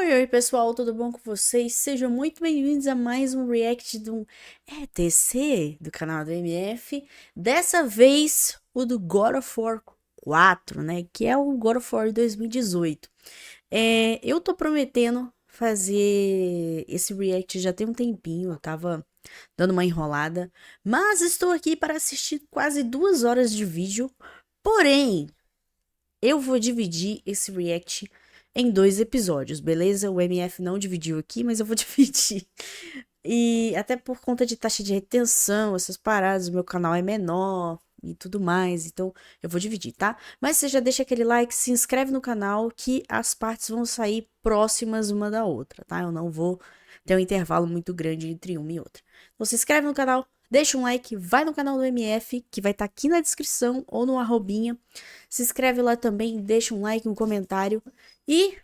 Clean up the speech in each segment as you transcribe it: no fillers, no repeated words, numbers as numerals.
Oi, oi pessoal, tudo bom com vocês? Sejam muito bem-vindos a mais um react do ETC do canal do MF. Dessa vez o do God of War 4, né? Que é o God of War 2018. Eu tô prometendo fazer esse react já tem um tempinho, eu tava dando uma enrolada, mas estou aqui para assistir quase 2 horas de vídeo. Porém, eu vou dividir esse react em 2 episódios, beleza? O MF não dividiu aqui, mas eu vou dividir. E até por conta de taxa de retenção, essas paradas, o meu canal é menor e tudo mais, então eu vou dividir, tá? Mas você já deixa aquele like, se inscreve no canal que as partes vão sair próximas uma da outra, tá? Eu não vou ter um intervalo muito grande entre uma e outra. Então se inscreve no canal, deixa um like, vai no canal do MF, que vai estar aqui na descrição ou no arrobinha. Se inscreve lá também, deixa um like, um comentário e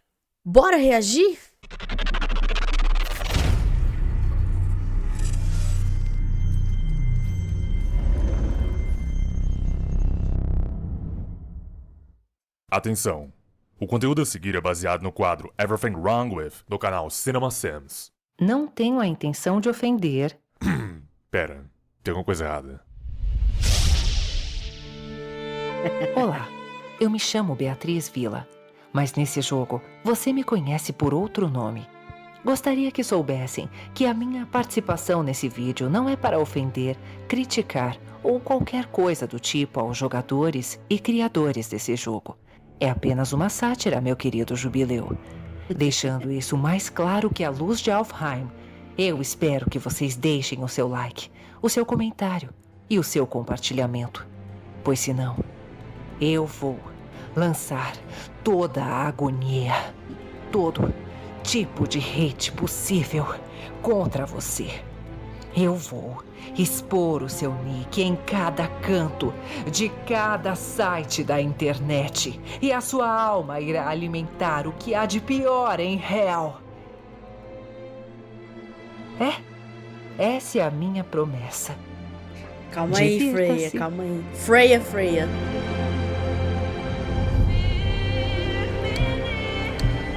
bora reagir? Atenção! O conteúdo a seguir é baseado no quadro Everything Wrong With, do canal Cinema Sims. Não tenho a intenção de ofender. Pera, tem alguma coisa errada. Olá, eu me chamo Beatriz Villa, mas nesse jogo você me conhece por outro nome. Gostaria que soubessem que a minha participação nesse vídeo não é para ofender, criticar ou qualquer coisa do tipo aos jogadores e criadores desse jogo. É apenas uma sátira, meu querido Jubileu. Deixando isso mais claro que a luz de Alfheim, eu espero que vocês deixem o seu like, o seu comentário e o seu compartilhamento. Pois senão, eu vou lançar toda a agonia, todo tipo de hate possível contra você. Eu vou expor o seu nick em cada canto de cada site da internet e a sua alma irá alimentar o que há de pior em Hell. Essa é a minha promessa. Calma aí, Divirta-se. Freya, calma aí. Freya.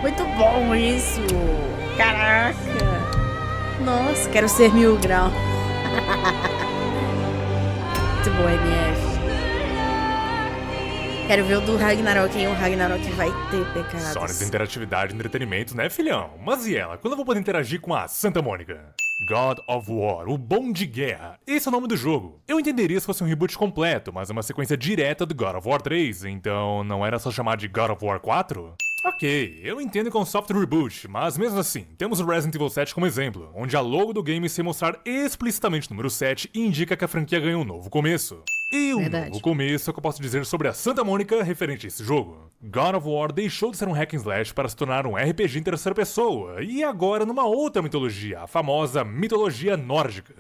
Muito bom isso! Caraca! Nossa, quero ser 1000 grau. Muito bom, MF. Quero ver o do Ragnarok, hein? O Ragnarok vai ter pecados. Só nessa interatividade e entretenimento, né, filhão? Mas e ela? Quando eu vou poder interagir com a Santa Mônica? God of War, o Bom de Guerra. Esse é o nome do jogo. Eu entenderia se fosse um reboot completo, mas é uma sequência direta do God of War 3, então não era só chamar de God of War 4? Ok, eu entendo que é um soft reboot, mas mesmo assim, temos o Resident Evil 7 como exemplo, onde a logo do game sem mostrar explicitamente o número 7 indica que a franquia ganhou um novo começo. E o novo começo é o que eu posso dizer sobre a Santa Mônica referente a esse jogo. God of War deixou de ser um hack and slash para se tornar um RPG em terceira pessoa, e agora numa outra mitologia, a famosa mitologia nórdica.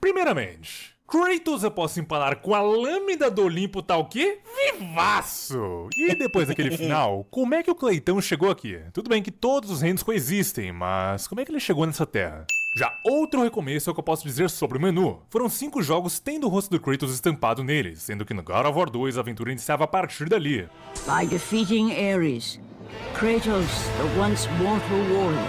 Primeiramente, Kratos eu posso empalar com a lâmina do Olimpo tá o quê? Vivaço! E depois daquele final, como é que o Cleitão chegou aqui? Tudo bem que todos os reinos coexistem, mas como é que ele chegou nessa terra? Já outro recomeço é o que eu posso dizer sobre o menu. Foram 5 jogos tendo o rosto do Kratos estampado neles, sendo que no God of War 2 a aventura iniciava a partir dali. By defeating Ares, Kratos, the once mortal warrior,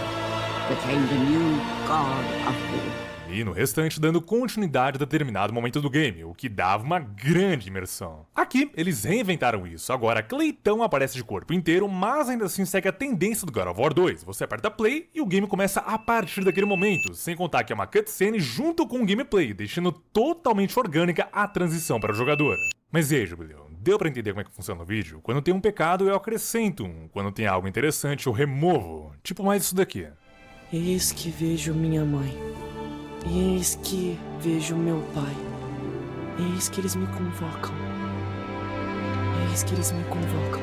became the new god of war. E no restante dando continuidade a determinado momento do game, o que dava uma grande imersão. Aqui, eles reinventaram isso, agora Cleitão aparece de corpo inteiro, mas ainda assim segue a tendência do God of War 2. Você aperta play e o game começa a partir daquele momento, sem contar que é uma cutscene junto com o gameplay, deixando totalmente orgânica a transição para o jogador. Mas e aí, Jubileu? Deu pra entender como é que funciona o vídeo? Quando tem um pecado eu acrescento um, quando tem algo interessante eu removo, tipo mais isso daqui. Eis que vejo minha mãe. Eis que vejo meu pai. Eis que eles me convocam. Eis que eles me convocam.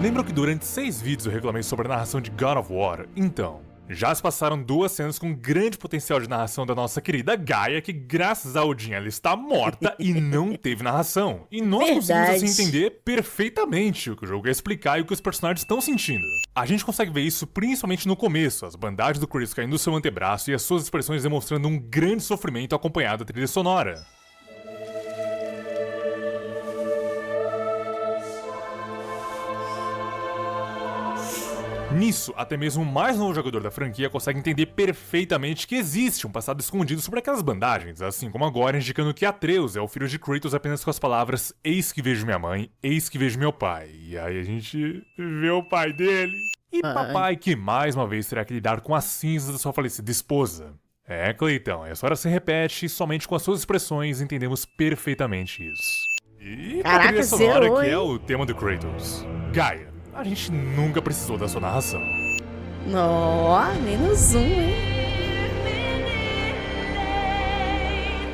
Lembro que durante 6 vídeos eu reclamei sobre a narração de God of War, então, Já se passaram 2 cenas com grande potencial de narração da nossa querida Gaia, que graças a Odin ela está morta e não teve narração. E nós conseguimos assim entender perfeitamente o que o jogo quer explicar e o que os personagens estão sentindo. A gente consegue ver isso principalmente no começo, as bandagens do Kratos caindo do seu antebraço e as suas expressões demonstrando um grande sofrimento acompanhado da trilha sonora. Nisso, até mesmo o mais novo jogador da franquia consegue entender perfeitamente que existe um passado escondido sobre aquelas bandagens, assim como agora indicando que Atreus é o filho de Kratos apenas com as palavras "Eis que vejo minha mãe, eis que vejo meu pai". E aí a gente vê o pai dele. E papai que mais uma vez terá que lidar com as cinzas da sua falecida esposa. É, Cleitão, essa hora se repete e somente com as suas expressões entendemos perfeitamente isso. E a trilha sonora que é o tema do Kratos. Gaia. A gente nunca precisou da sua narração. Menos um, hein?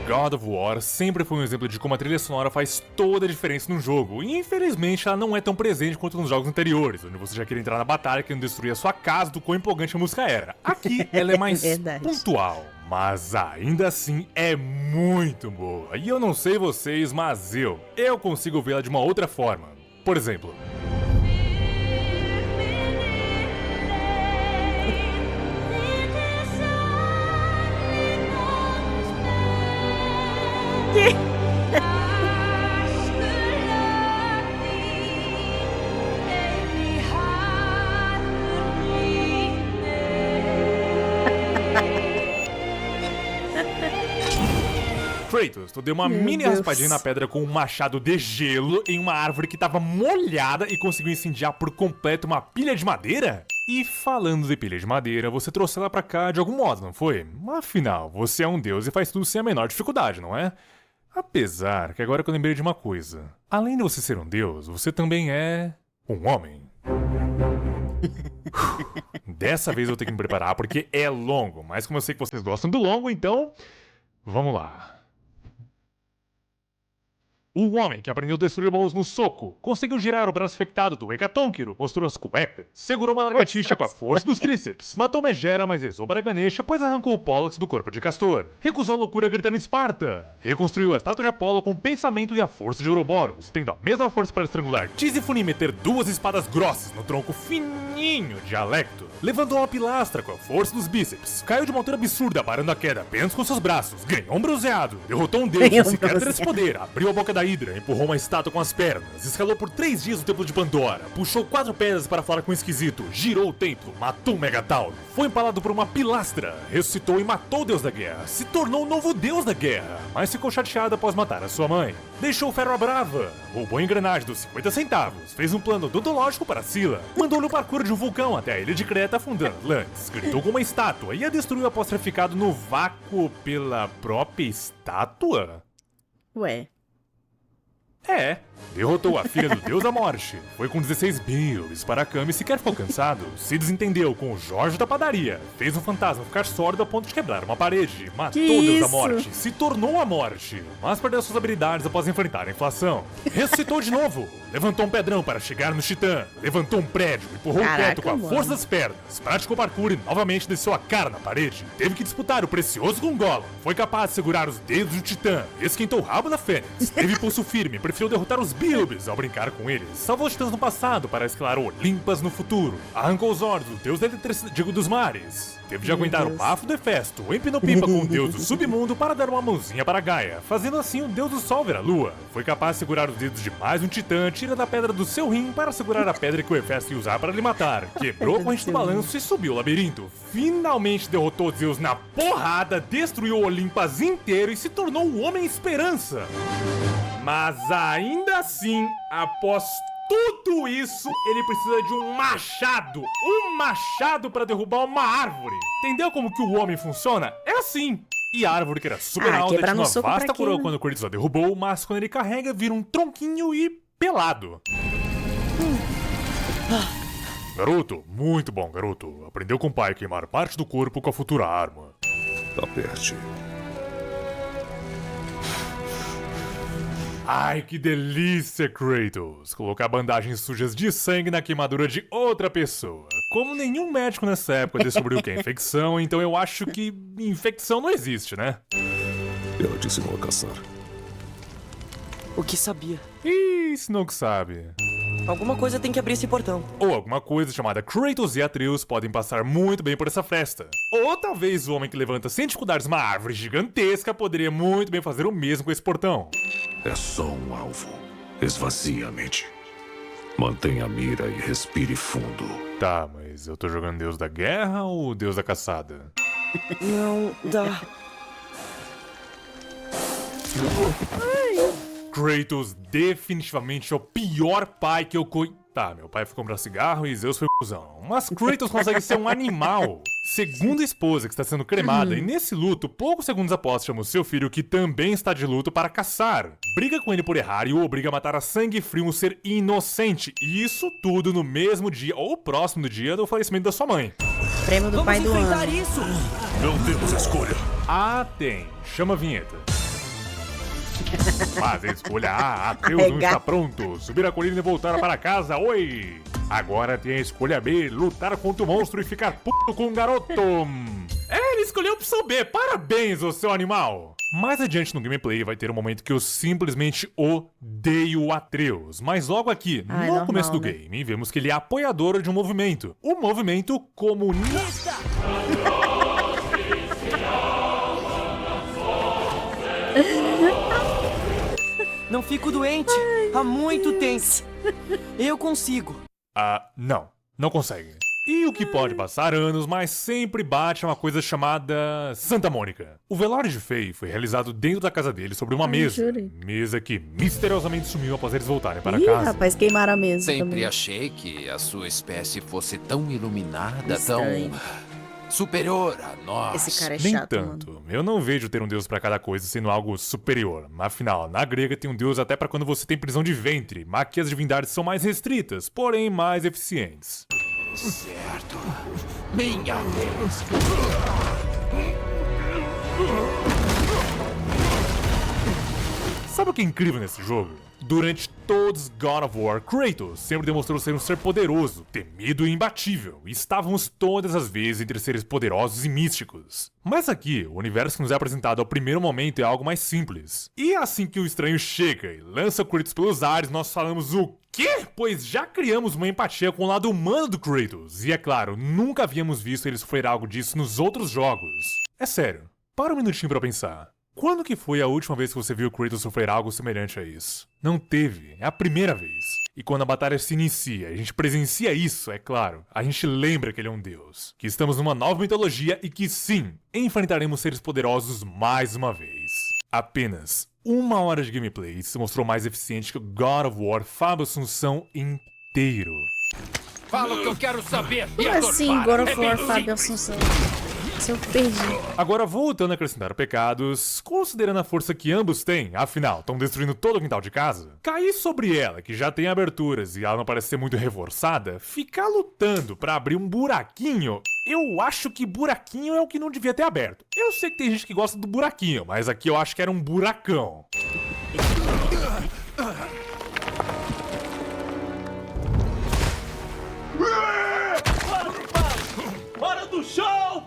God of War sempre foi um exemplo de como a trilha sonora faz toda a diferença no jogo, e infelizmente ela não é tão presente quanto nos jogos anteriores, onde você já quer entrar na batalha querendo destruir a sua casa do quão empolgante a música era. Aqui ela é mais pontual, mas ainda assim é muito boa. E eu não sei vocês, mas eu consigo vê-la de uma outra forma. Por exemplo... Kratos, tu deu uma mini raspadinha na pedra com um machado de gelo em uma árvore que tava molhada e conseguiu incendiar por completo uma pilha de madeira? E falando de pilha de madeira, você trouxe ela pra cá de algum modo, não foi? Afinal, você é um deus e faz tudo sem a menor dificuldade, não é? Apesar que agora que eu lembrei de uma coisa. Além de você ser um deus, você também é... um homem. Dessa vez eu tenho que me preparar porque é longo, mas como eu sei que vocês gostam do longo, então... vamos lá. O homem que aprendeu a destruir bolos no soco conseguiu girar o braço infectado do Hecatonquiro, mostrou as cuecas, segurou uma lagartixa com a força dos tríceps, matou Megera, mas rezou para Ganesha, pois arrancou o Póllux do corpo de Castor, recusou a loucura gritando Esparta, reconstruiu a estátua de Apolo com o pensamento e a força de Ouroboros, tendo a mesma força para estrangular Tisífone e meter 2 espadas grossas no tronco fininho de Alecto, levantou uma pilastra com a força dos bíceps, caiu de uma altura absurda parando a queda apenas com seus braços, ganhou um bronzeado, derrotou um deus sem sequer ter esse poder, abriu a boca da Hidra, empurrou uma estátua com as pernas, escalou por 3 dias o templo de Pandora, puxou 4 pedras para falar com o esquisito, girou o templo, matou o Megatauro, foi empalado por uma pilastra, ressuscitou e matou o deus da guerra, se tornou o novo deus da guerra, mas ficou chateado após matar a sua mãe, deixou o Ferro à Brava, roubou a engrenagem dos 50 centavos, fez um plano odontológico para Scylla, mandou no parkour de um vulcão até a ilha de Creta afundando Atlantis, gritou com uma estátua e a destruiu após ter ficado no vácuo pela própria estátua? Ué. É, derrotou a filha do deus da morte, foi com 16 bilhos para a cama e sequer ficou cansado, se desentendeu com o Jorge da padaria, fez um fantasma ficar sordo a ponto de quebrar uma parede, matou o deus da morte, se tornou a morte, mas perdeu suas habilidades após enfrentar a inflação, ressuscitou de novo, levantou um pedrão para chegar no Titã, levantou um prédio, empurrou o teto com a força das pernas, praticou parkour e novamente desceu a cara na parede, teve que disputar o precioso com Gollum, foi capaz de segurar os dedos do Titã, esquentou o rabo da Fênix, teve pulso firme, preferiu derrotar os Bilbis ao brincar com eles, salvou os titãs no passado para escalar Olimpas no futuro, arrancou os olhos do deus da eletricidade, digo, dos mares, teve de aguentar o bafo do Hefesto, empinou pipa com o deus do submundo para dar uma mãozinha para Gaia, fazendo assim o deus do sol ver a lua, foi capaz de segurar os dedos de mais um titã, tira da pedra do seu rim para segurar a pedra que o Hefesto ia usar para lhe matar, quebrou a corrente do balanço e subiu o labirinto, finalmente derrotou Zeus na porrada, destruiu Olimpas inteiro e se tornou o Homem Esperança. Mas ainda assim, após tudo isso, ele precisa de um machado para derrubar uma árvore. Entendeu como que o homem funciona? É assim. E a árvore que era super alta tinha uma vasta coroa quando o Kratos a derrubou, mas quando ele carrega vira um tronquinho e pelado. Garoto, muito bom, garoto. Aprendeu com o pai a queimar parte do corpo com a futura arma. Aperte. Ai, que delícia, Kratos! Colocar bandagens sujas de sangue na queimadura de outra pessoa. como nenhum médico nessa época descobriu o que é infecção, então eu acho que infecção não existe, né? Ela te ensinou a caçar. O que sabia? Ih, Snoke sabe. Alguma coisa tem que abrir esse portão. Ou alguma coisa chamada Kratos e Atreus podem passar muito bem por essa festa. Ou talvez o homem que levanta sem dificuldades uma árvore gigantesca poderia muito bem fazer o mesmo com esse portão. É só um alvo. Esvazie a mente. Mantenha a mira e respire fundo. Tá, mas eu tô jogando Deus da Guerra ou Deus da Caçada? Não dá. Kratos definitivamente é o pior pai que eu Tá, meu pai foi comprar cigarro e Zeus foi cuzão. Mas Kratos consegue ser um animal. Segundo a esposa que está sendo cremada, e nesse luto, poucos segundos após, chama o seu filho, que também está de luto, para caçar. Briga com ele por errar e o obriga a matar a sangue frio um ser inocente. E isso tudo no mesmo dia, ou próximo do dia, do falecimento da sua mãe. Prêmio do pai do ano. Isso! Não temos escolha. Ah, tem. Chama a vinheta. Mas a escolha A, Atreus não está pronto. Subir a colina e voltar para casa, oi! Agora tem a escolha B, lutar contra o monstro e ficar puto com o garoto. Ele escolheu a opção B, parabéns, ô seu animal! Mais adiante no gameplay vai ter um momento que eu simplesmente odeio o Atreus. Mas logo aqui, no normal, começo do né? game, vemos que ele é apoiador de um movimento. O movimento comunista. Não fico doente há muito tempo. Eu consigo. Não consegue. E o que pode passar anos, mas sempre bate uma coisa chamada Santa Mônica. O velório de Faye foi realizado dentro da casa dele sobre uma mesa. jurei. Mesa que misteriosamente sumiu após eles voltarem para Ih, casa. rapaz, queimaram a mesa Sempre também. achei que a sua espécie fosse tão iluminada, Estranho. tão superior a nós. Esse cara é Nem chato, mano. tanto. Eu não vejo ter um deus pra cada coisa sendo algo superior. Afinal, na grega tem um deus até pra quando você tem prisão de ventre, mas aqui as divindades são mais restritas, porém mais eficientes. Certo. Minha vez. Sabe o que é incrível nesse jogo? Durante todos God of War, Kratos sempre demonstrou ser um ser poderoso, temido e imbatível, e estávamos todas as vezes entre seres poderosos e místicos. Mas aqui, o universo que nos é apresentado ao primeiro momento é algo mais simples. E assim que o estranho chega e lança Kratos pelos ares, nós falamos o quê? Pois já criamos uma empatia com o lado humano do Kratos, e é claro, nunca havíamos visto ele sofrer algo disso nos outros jogos. É sério, para um minutinho pra pensar. Quando que foi a última vez que você viu o Kratos sofrer algo semelhante a isso? Não teve, é a primeira vez. E quando a batalha se inicia, a gente presencia isso, é claro. A gente lembra que ele é um deus. Que estamos numa nova mitologia e que sim, enfrentaremos seres poderosos mais uma vez. Apenas 1 hora de gameplay se mostrou mais eficiente que o God of War Fábio Assunção inteiro. Fala o que eu quero saber. Como assim, God of War, Fábio Assunção? Se eu perdi. Agora, voltando a acrescentar pecados, considerando a força que ambos têm, afinal, estão destruindo todo o quintal de casa, cair sobre ela, que já tem aberturas e ela não parece ser muito reforçada, ficar lutando pra abrir um buraquinho, eu acho que buraquinho é o que não devia ter aberto. Eu sei que tem gente que gosta do buraquinho, mas aqui eu acho que era um buracão. Hora do show!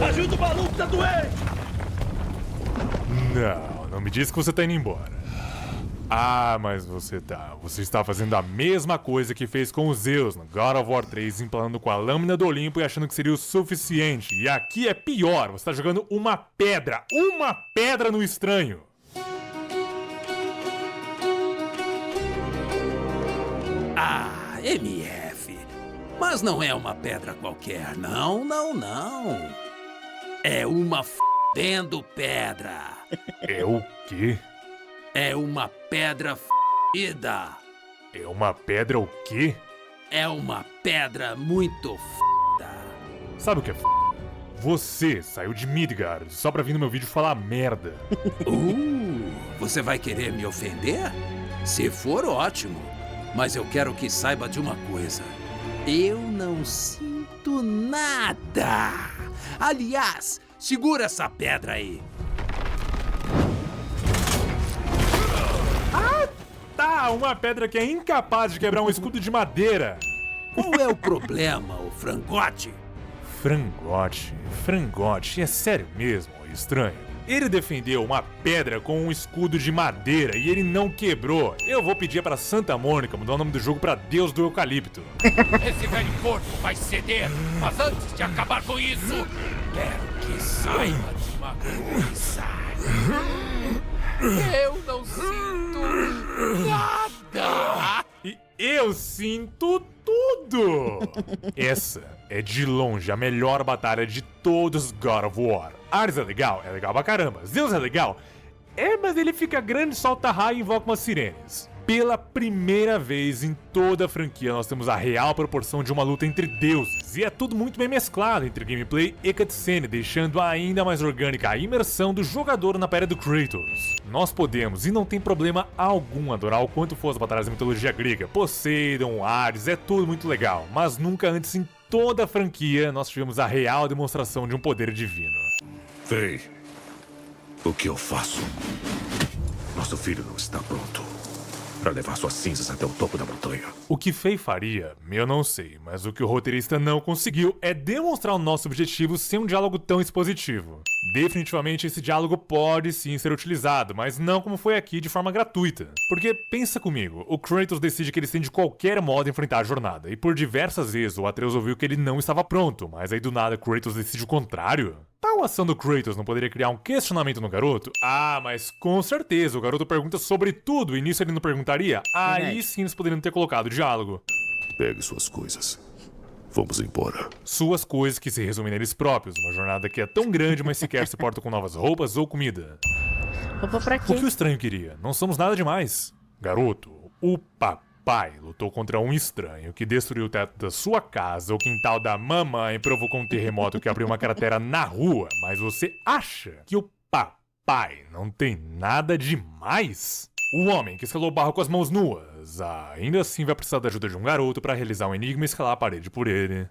Ajuda o maluco, tá doente! Não me diz que você tá indo embora. Ah, mas você tá. Você está fazendo a mesma coisa que fez com os Zeus no God of War 3, emplanando com a lâmina do Olimpo e achando que seria o suficiente. E aqui é pior, você tá jogando uma pedra no estranho. Ah, MF. Mas não é uma pedra qualquer, não. É uma fudendo pedra. É o quê? É uma pedra fudida. É uma pedra o quê? É uma pedra muito foda. Sabe o que é f***? Você saiu de Midgard só pra vir no meu vídeo falar merda. Você vai querer me ofender? Se for, ótimo. Mas eu quero que saiba de uma coisa. Eu não sinto nada. Aliás, segura essa pedra aí. Tá, Uma pedra que é incapaz de quebrar um escudo de madeira. Qual é o problema, o frangote? Frangote, é sério mesmo, estranho. Ele defendeu uma pedra com um escudo de madeira e ele não quebrou. Eu vou pedir pra Santa Mônica mudar o nome do jogo pra Deus do Eucalipto. Esse velho porco vai ceder, mas antes de acabar com isso, quero que saiba de uma coisa. Eu não sinto nada. E eu sinto tudo! Essa é de longe a melhor batalha de todos God of War. Ares é legal pra caramba. Zeus é legal, mas ele fica grande, solta raio e invoca umas sirenes. Pela primeira vez em toda a franquia, nós temos a real proporção de uma luta entre deuses. E é tudo muito bem mesclado entre gameplay e cutscene, deixando ainda mais orgânica a imersão do jogador na pele do Kratos. Nós podemos, e não tem problema algum, adorar o quanto for as batalhas da mitologia grega. Poseidon, Ares, é tudo muito legal. Mas nunca antes em toda a franquia nós tivemos a real demonstração de um poder divino. Vem. O que eu faço? Nosso filho não está pronto para levar suas cinzas até o topo da montanha. O que Faye faria, eu não sei, mas o que o roteirista não conseguiu é demonstrar o nosso objetivo sem um diálogo tão expositivo. Definitivamente esse diálogo pode sim ser utilizado, mas não como foi aqui de forma gratuita. Porque, pensa comigo, o Kratos decide que ele tem de qualquer modo enfrentar a jornada, e por diversas vezes o Atreus ouviu que ele não estava pronto, mas aí do nada Kratos decide o contrário? Tal ação do Kratos não poderia criar um questionamento no garoto? Mas com certeza, o garoto pergunta sobre tudo e nisso ele não perguntaria? Aí sim eles poderiam ter colocado diálogo. Pegue suas coisas. Vamos embora. Suas coisas que se resumem neles próprios, uma jornada que é tão grande, mas sequer se porta com novas roupas ou comida. Roupa pra quê? O que o estranho queria? Não somos nada demais. Garoto, o papai lutou contra um estranho que destruiu o teto da sua casa, o quintal da mamãe provocou um terremoto que abriu uma cratera na rua, mas você acha que o papai não tem nada demais? O homem que escalou o barro com as mãos nuas, ainda assim vai precisar da ajuda de um garoto pra realizar um enigma e escalar a parede por ele.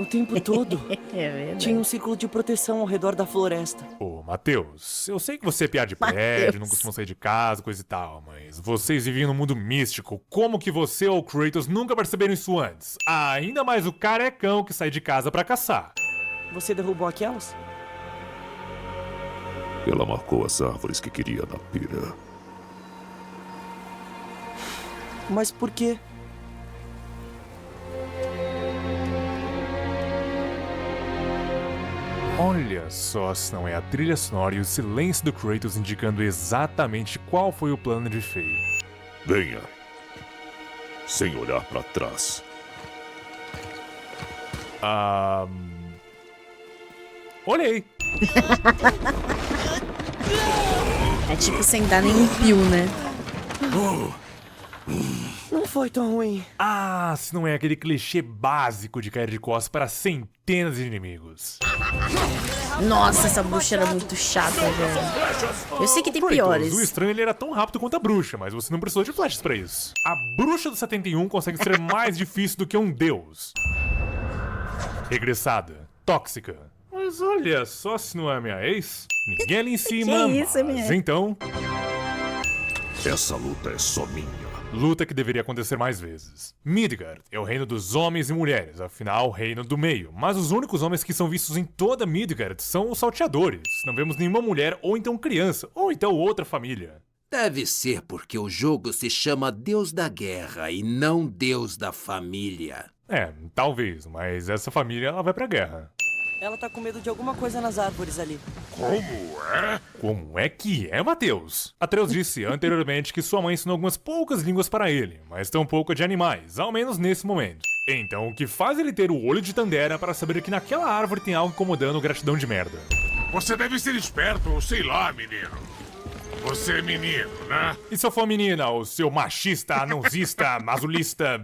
O tempo todo. É verdade. Tinha um círculo de proteção ao redor da floresta. Ô, Matheus, eu sei que você é piá de prédio, não costuma sair de casa, coisa e tal, mas vocês vivem num mundo místico. Como que você ou o Kratos nunca perceberam isso antes? Ainda mais o carecão que sai de casa pra caçar. Você derrubou aquelas? Ela marcou as árvores que queria na pira. Mas por quê? Olha só se não é a trilha sonora e o silêncio do Kratos indicando exatamente qual foi o plano de Faye. Venha. Sem olhar para trás. Olhei. É tipo sem dar nenhum pio, né? Não foi tão ruim. Se não é aquele clichê básico de cair de costas para centenas de inimigos. Nossa, essa bruxa era muito chata, velho. Eu sei que tem Kratos, piores. o estranho ele era tão rápido quanto a bruxa, mas você não precisou de flechas pra isso. A bruxa do 71 consegue ser mais difícil do que um deus. Regressada, tóxica. Mas olha só se não é minha ex. Ninguém ali em cima, Que isso, minha mas ex? então... Essa luta é só minha. Luta que deveria acontecer mais vezes. Midgard é o reino dos homens e mulheres, afinal, o reino do meio. Mas os únicos homens que são vistos em toda Midgard são os salteadores. Não vemos nenhuma mulher, ou então criança, ou então outra família. Deve ser porque o jogo se chama Deus da Guerra e não Deus da Família. Talvez, mas essa família ela vai pra guerra. Ela tá com medo de alguma coisa nas árvores ali. Como é que é, Matheus? Atreus disse anteriormente que sua mãe ensinou algumas poucas línguas para ele, mas tão pouca de animais, ao menos nesse momento. Então, o que faz ele ter o olho de Tandera para saber que naquela árvore tem algo incomodando gratidão de merda? Você deve ser esperto, ou sei lá, menino. Você é menino, né? E se eu for menina, o seu machista, anãozista, azulista,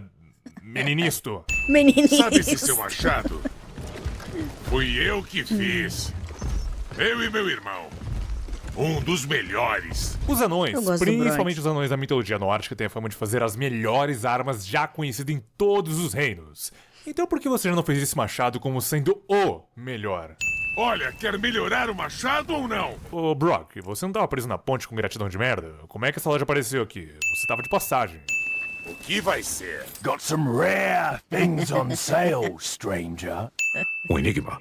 meninisto? Menininho. Sabe esse seu machado? Fui eu que fiz. Eu e meu irmão. Um dos melhores. Os anões, Eu gosto do principalmente Bronte. os anões da mitologia nórdica, têm a fama de fazer as melhores armas já conhecidas em todos os reinos. Então por que você já não fez esse machado como sendo o melhor? Olha, quer melhorar o machado ou não? Ô, Brock, você não tava preso na ponte com gratidão de merda? Como é que essa loja apareceu aqui? Você tava de passagem. O que vai ser? Got some rare things on sale, stranger. Um enigma?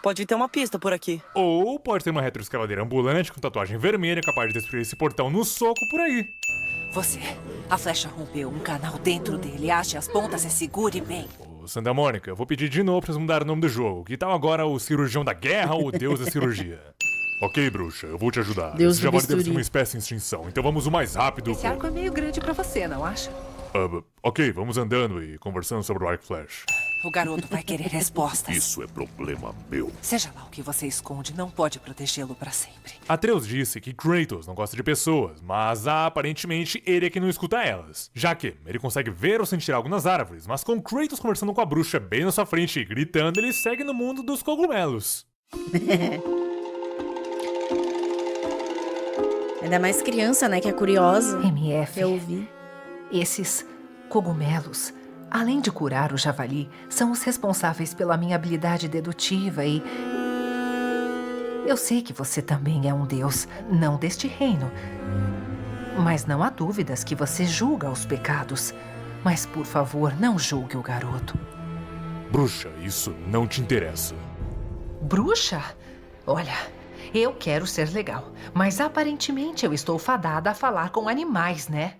Pode ter uma pista por aqui. Ou pode ter uma retroescavadeira ambulante com tatuagem vermelha capaz de destruir esse portão no soco por aí. Você, a flecha rompeu um canal dentro dele. Ache as pontas e segure bem. Ô, Santa Mônica, eu vou pedir de novo pra vocês mudarem o nome do jogo. Que tal agora o cirurgião da guerra ou o deus da cirurgia? Ok, bruxa, eu vou te ajudar. Deus Esse do Javali deve bisturi. ser uma espécie em extinção, então vamos o mais rápido. Esse arco é meio grande pra você, não acha? Ok, vamos andando e conversando sobre o arco flash. O garoto vai querer respostas. Isso é problema meu. Seja lá o que você esconde, não pode protegê-lo pra sempre. Atreus disse que Kratos não gosta de pessoas, mas aparentemente ele é que não escuta elas. Já que ele consegue ver ou sentir algo nas árvores, mas com Kratos conversando com a bruxa bem na sua frente e gritando, ele segue no mundo dos cogumelos. Ainda mais criança, né, que é curiosa. MF, Eu ouvi. esses cogumelos, além de curar o javali, são os responsáveis pela minha habilidade dedutiva e... Eu sei que você também é um deus, não deste reino. Mas não há dúvidas que você julga os pecados. Mas, por favor, não julgue o garoto. Bruxa, isso não te interessa. Bruxa? Olha, eu quero ser legal, mas aparentemente eu estou fadada a falar com animais, né?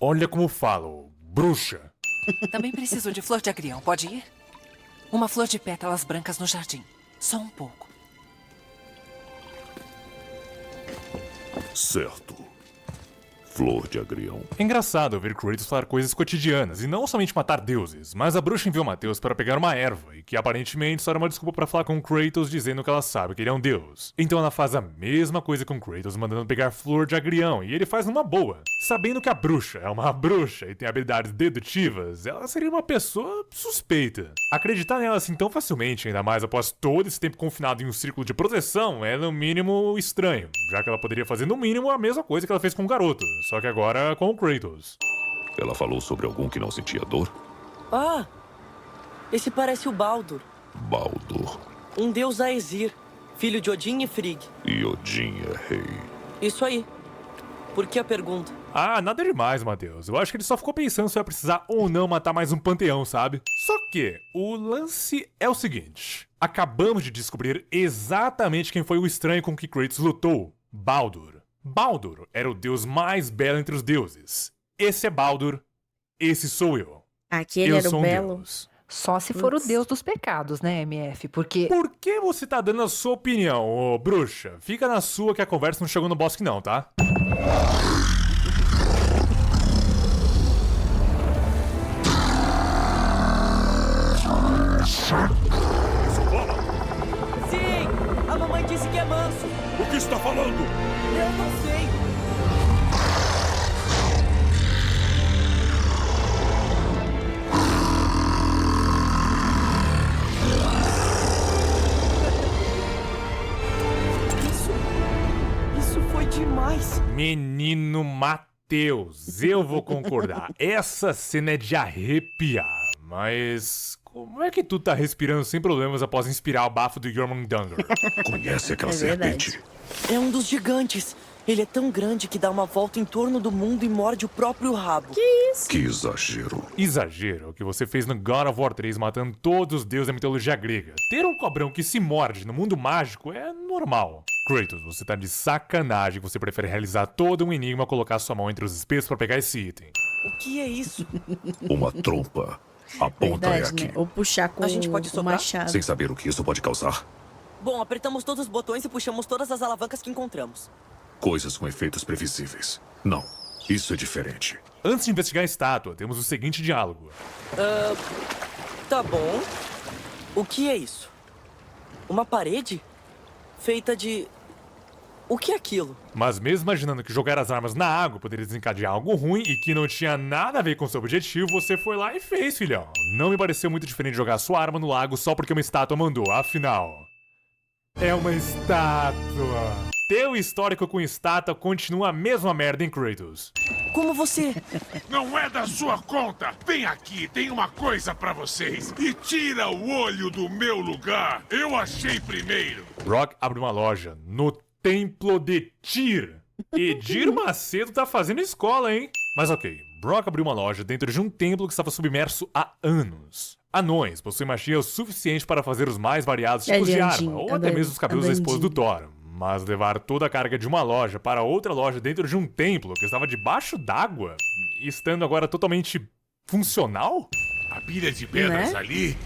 Olha como falo, bruxa. Também preciso de flor de agrião, pode ir? Uma flor de pétalas brancas no jardim. Só um pouco. Certo. Flor de agrião. É engraçado ver Kratos falar coisas cotidianas e não somente matar deuses, mas a bruxa enviou Mateus para pegar uma erva e que aparentemente só era uma desculpa para falar com Kratos dizendo que ela sabe que ele é um deus. Então ela faz a mesma coisa com Kratos mandando pegar flor de agrião e ele faz numa boa. Sabendo que a bruxa é uma bruxa e tem habilidades dedutivas, ela seria uma pessoa suspeita. Acreditar nela assim tão facilmente, ainda mais após todo esse tempo confinado em um círculo de proteção, é no mínimo estranho, já que ela poderia fazer no mínimo a mesma coisa que ela fez com o garoto. Só que agora com o Kratos. Ela falou sobre algum que não sentia dor? Ah, esse parece o Baldur, Baldur. um deus Aesir, filho de Odin e Frigg. E Odin é rei. Isso aí. Por que a pergunta? Ah, nada demais, Matheus. Eu acho que ele só ficou pensando se vai precisar ou não matar mais um panteão, sabe? Só que o lance é o seguinte. Acabamos de descobrir exatamente quem foi o estranho com que Kratos lutou. Baldur. Baldur era o deus mais belo entre os deuses. Esse é Baldur. Esse sou eu. Aquele eu era sou o um belo. deus. Só se for o deus dos pecados, né, MF? Porque... Por que você tá dando a sua opinião, ô bruxa? Fica na sua que a conversa não chegou no bosque não, tá? Sim! A mamãe disse que é manso. O que está falando? Eu não sei. Isso foi demais. Menino Mateus, eu vou concordar. Essa cena é de arrepiar. Mas como é que tu tá respirando sem problemas após inspirar o bafo do Jormungandr? Conhece aquela É verdade. serpente? É um dos gigantes. Ele é tão grande que dá uma volta em torno do mundo e morde o próprio rabo. Que exagero. Exagero é o que você fez no God of War 3 matando todos os deuses da mitologia grega. Ter um cobrão que se morde no mundo mágico é normal. Kratos, você tá de sacanagem que você prefere realizar todo um enigma colocar sua mão entre os espetos pra pegar esse item. O que é isso? Uma trompa. A ponta é Verdade, aqui. né? Ou puxar com A gente pode o soprar? machado. Sem saber o que isso pode causar. Bom, apertamos todos os botões e puxamos todas as alavancas que encontramos. Coisas com efeitos previsíveis. Não, isso é diferente. Antes de investigar a estátua, temos o seguinte diálogo. Tá bom. O que é isso? Uma parede? Feita de... O que é aquilo? Mas mesmo imaginando que jogar as armas na água poderia desencadear algo ruim e que não tinha nada a ver com seu objetivo, você foi lá e fez, filhão. Não me pareceu muito diferente jogar sua arma no lago só porque uma estátua mandou, afinal... É uma estátua. Teu histórico com estátua continua a mesma merda, hein, Kratos? Como você... Não é da sua conta! Vem aqui, tem uma coisa pra vocês. E tira o olho do meu lugar. Eu achei primeiro. Brock abre uma loja no Templo de Tyr. Edir Macedo tá fazendo escola, hein? Mas ok, Brock abriu uma loja dentro de um templo que estava submerso há anos. Anões possuem magia o suficiente para fazer os mais variados tipos de arma, ou até mesmo os cabelos da esposa do Thor. Mas levar toda a carga de uma loja para outra loja dentro de um templo que estava debaixo d'água, estando agora totalmente funcional? A pilha de pedras ali,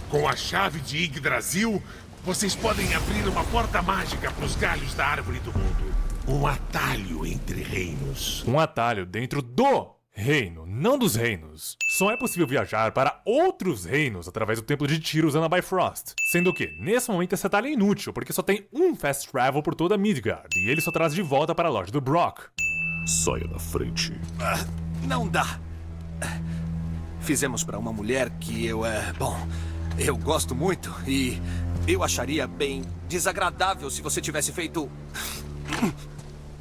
com a chave de Yggdrasil, vocês podem abrir uma porta mágica para os galhos da árvore do mundo. Um atalho entre reinos. Um atalho dentro do reino, não dos reinos. Só é possível viajar para outros reinos através do Templo de Tyr usando a Bifrost. Sendo que, nesse momento, esse atalho é inútil, porque só tem um fast travel por toda Midgard, e ele só traz de volta para a loja do Brock. Saia da frente. Não dá. Fizemos para uma mulher que eu gosto muito e eu acharia bem desagradável se você tivesse feito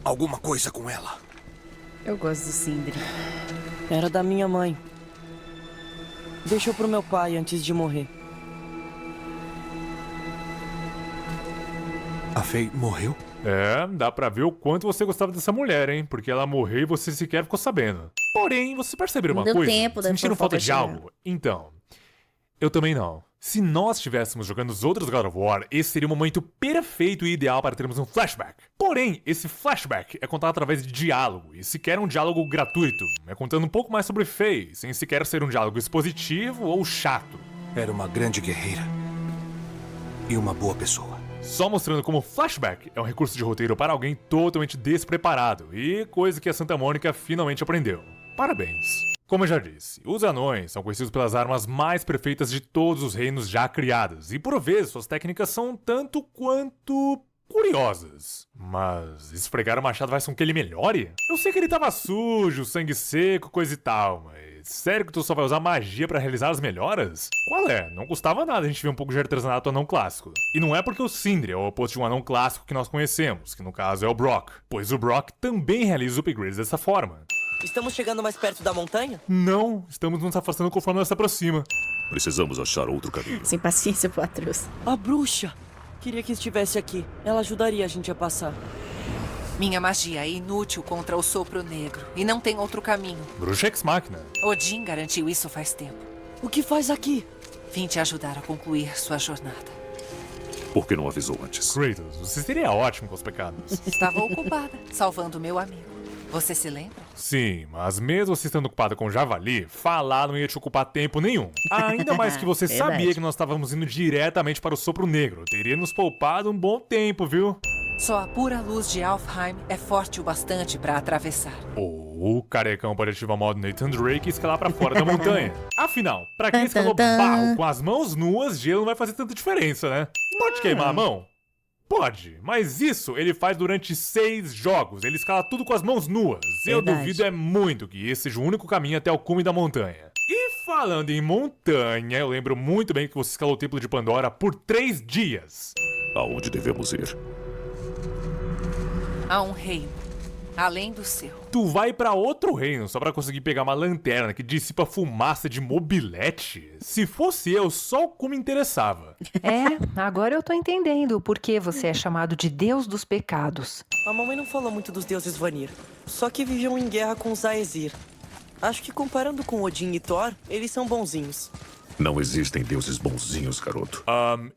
alguma coisa com ela. Eu gosto do Sindri. Era da minha mãe. Deixou pro meu pai antes de morrer. A Faye morreu? É, dá pra ver o quanto você gostava dessa mulher, hein? Porque ela morreu e você sequer ficou sabendo. Porém, você percebeu uma Não deu coisa? tempo da Sentiram falta de fofoca algo? Então, eu também não. Se nós estivéssemos jogando os outros God of War, esse seria o momento perfeito e ideal para termos um flashback. Porém, esse flashback é contado através de diálogo, e sequer um diálogo gratuito. É contando um pouco mais sobre Faye, sem sequer ser um diálogo expositivo ou chato. Era uma grande guerreira. E uma boa pessoa. Só mostrando como flashback é um recurso de roteiro para alguém totalmente despreparado, e coisa que a Santa Mônica finalmente aprendeu. Parabéns. Como eu já disse, os anões são conhecidos pelas armas mais perfeitas de todos os reinos já criados, e por vezes suas técnicas são tanto quanto curiosas. Mas esfregar o machado faz com que ele melhore? Eu sei que ele tava sujo, sangue seco, coisa e tal, mas sério que tu só vai usar magia pra realizar as melhoras? Qual é? Não custava nada a gente ver um pouco de artesanato anão clássico. E não é porque o Sindri é o oposto de um anão clássico que nós conhecemos, que no caso é o Brock, pois o Brock também realiza os upgrades dessa forma. Estamos chegando mais perto da montanha? Não, estamos nos afastando conforme ela se aproxima. Precisamos achar outro caminho. Sem paciência pro Atreus. A bruxa! Queria que estivesse aqui. Ela ajudaria a gente a passar. Minha magia é inútil contra o sopro negro e não tem outro caminho. Bruxa Ex Machina. Odin garantiu isso faz tempo. O que faz aqui? Vim te ajudar a concluir sua jornada. Por que não avisou antes? Kratos, você seria ótimo com os pecados. Estava ocupada, salvando meu amigo. Você se lembra? Sim, mas mesmo você estando ocupada com Javali, falar não ia te ocupar tempo nenhum. Ainda mais que você sabia que nós estávamos indo diretamente para o Sopro Negro. Teria nos poupado um bom tempo, viu? Só a pura luz de Alfheim é forte o bastante para atravessar. Ou o carecão pode ativar o modo Nathan Drake e escalar para fora da montanha. Afinal, pra quem escalou barro com as mãos nuas, gelo não vai fazer tanta diferença, né? Pode queimar a mão? Pode, mas isso ele faz durante 6 jogos. Ele escala tudo com as mãos nuas. Eu duvido muito que esse seja o único caminho até o cume da montanha. E falando em montanha, eu lembro muito bem que você escalou o Templo de Pandora por 3 dias. Aonde devemos ir? Há um reino, além do seu. Tu vai pra outro reino só pra conseguir pegar uma lanterna que dissipa fumaça de mobilete? Se fosse eu, só o cu me interessava. É, agora eu tô entendendo por que você é chamado de Deus dos Pecados. A mamãe não falou muito dos deuses Vanir, só que viviam em guerra com os Aesir. Acho que comparando com Odin e Thor, eles são bonzinhos. Não existem deuses bonzinhos, garoto.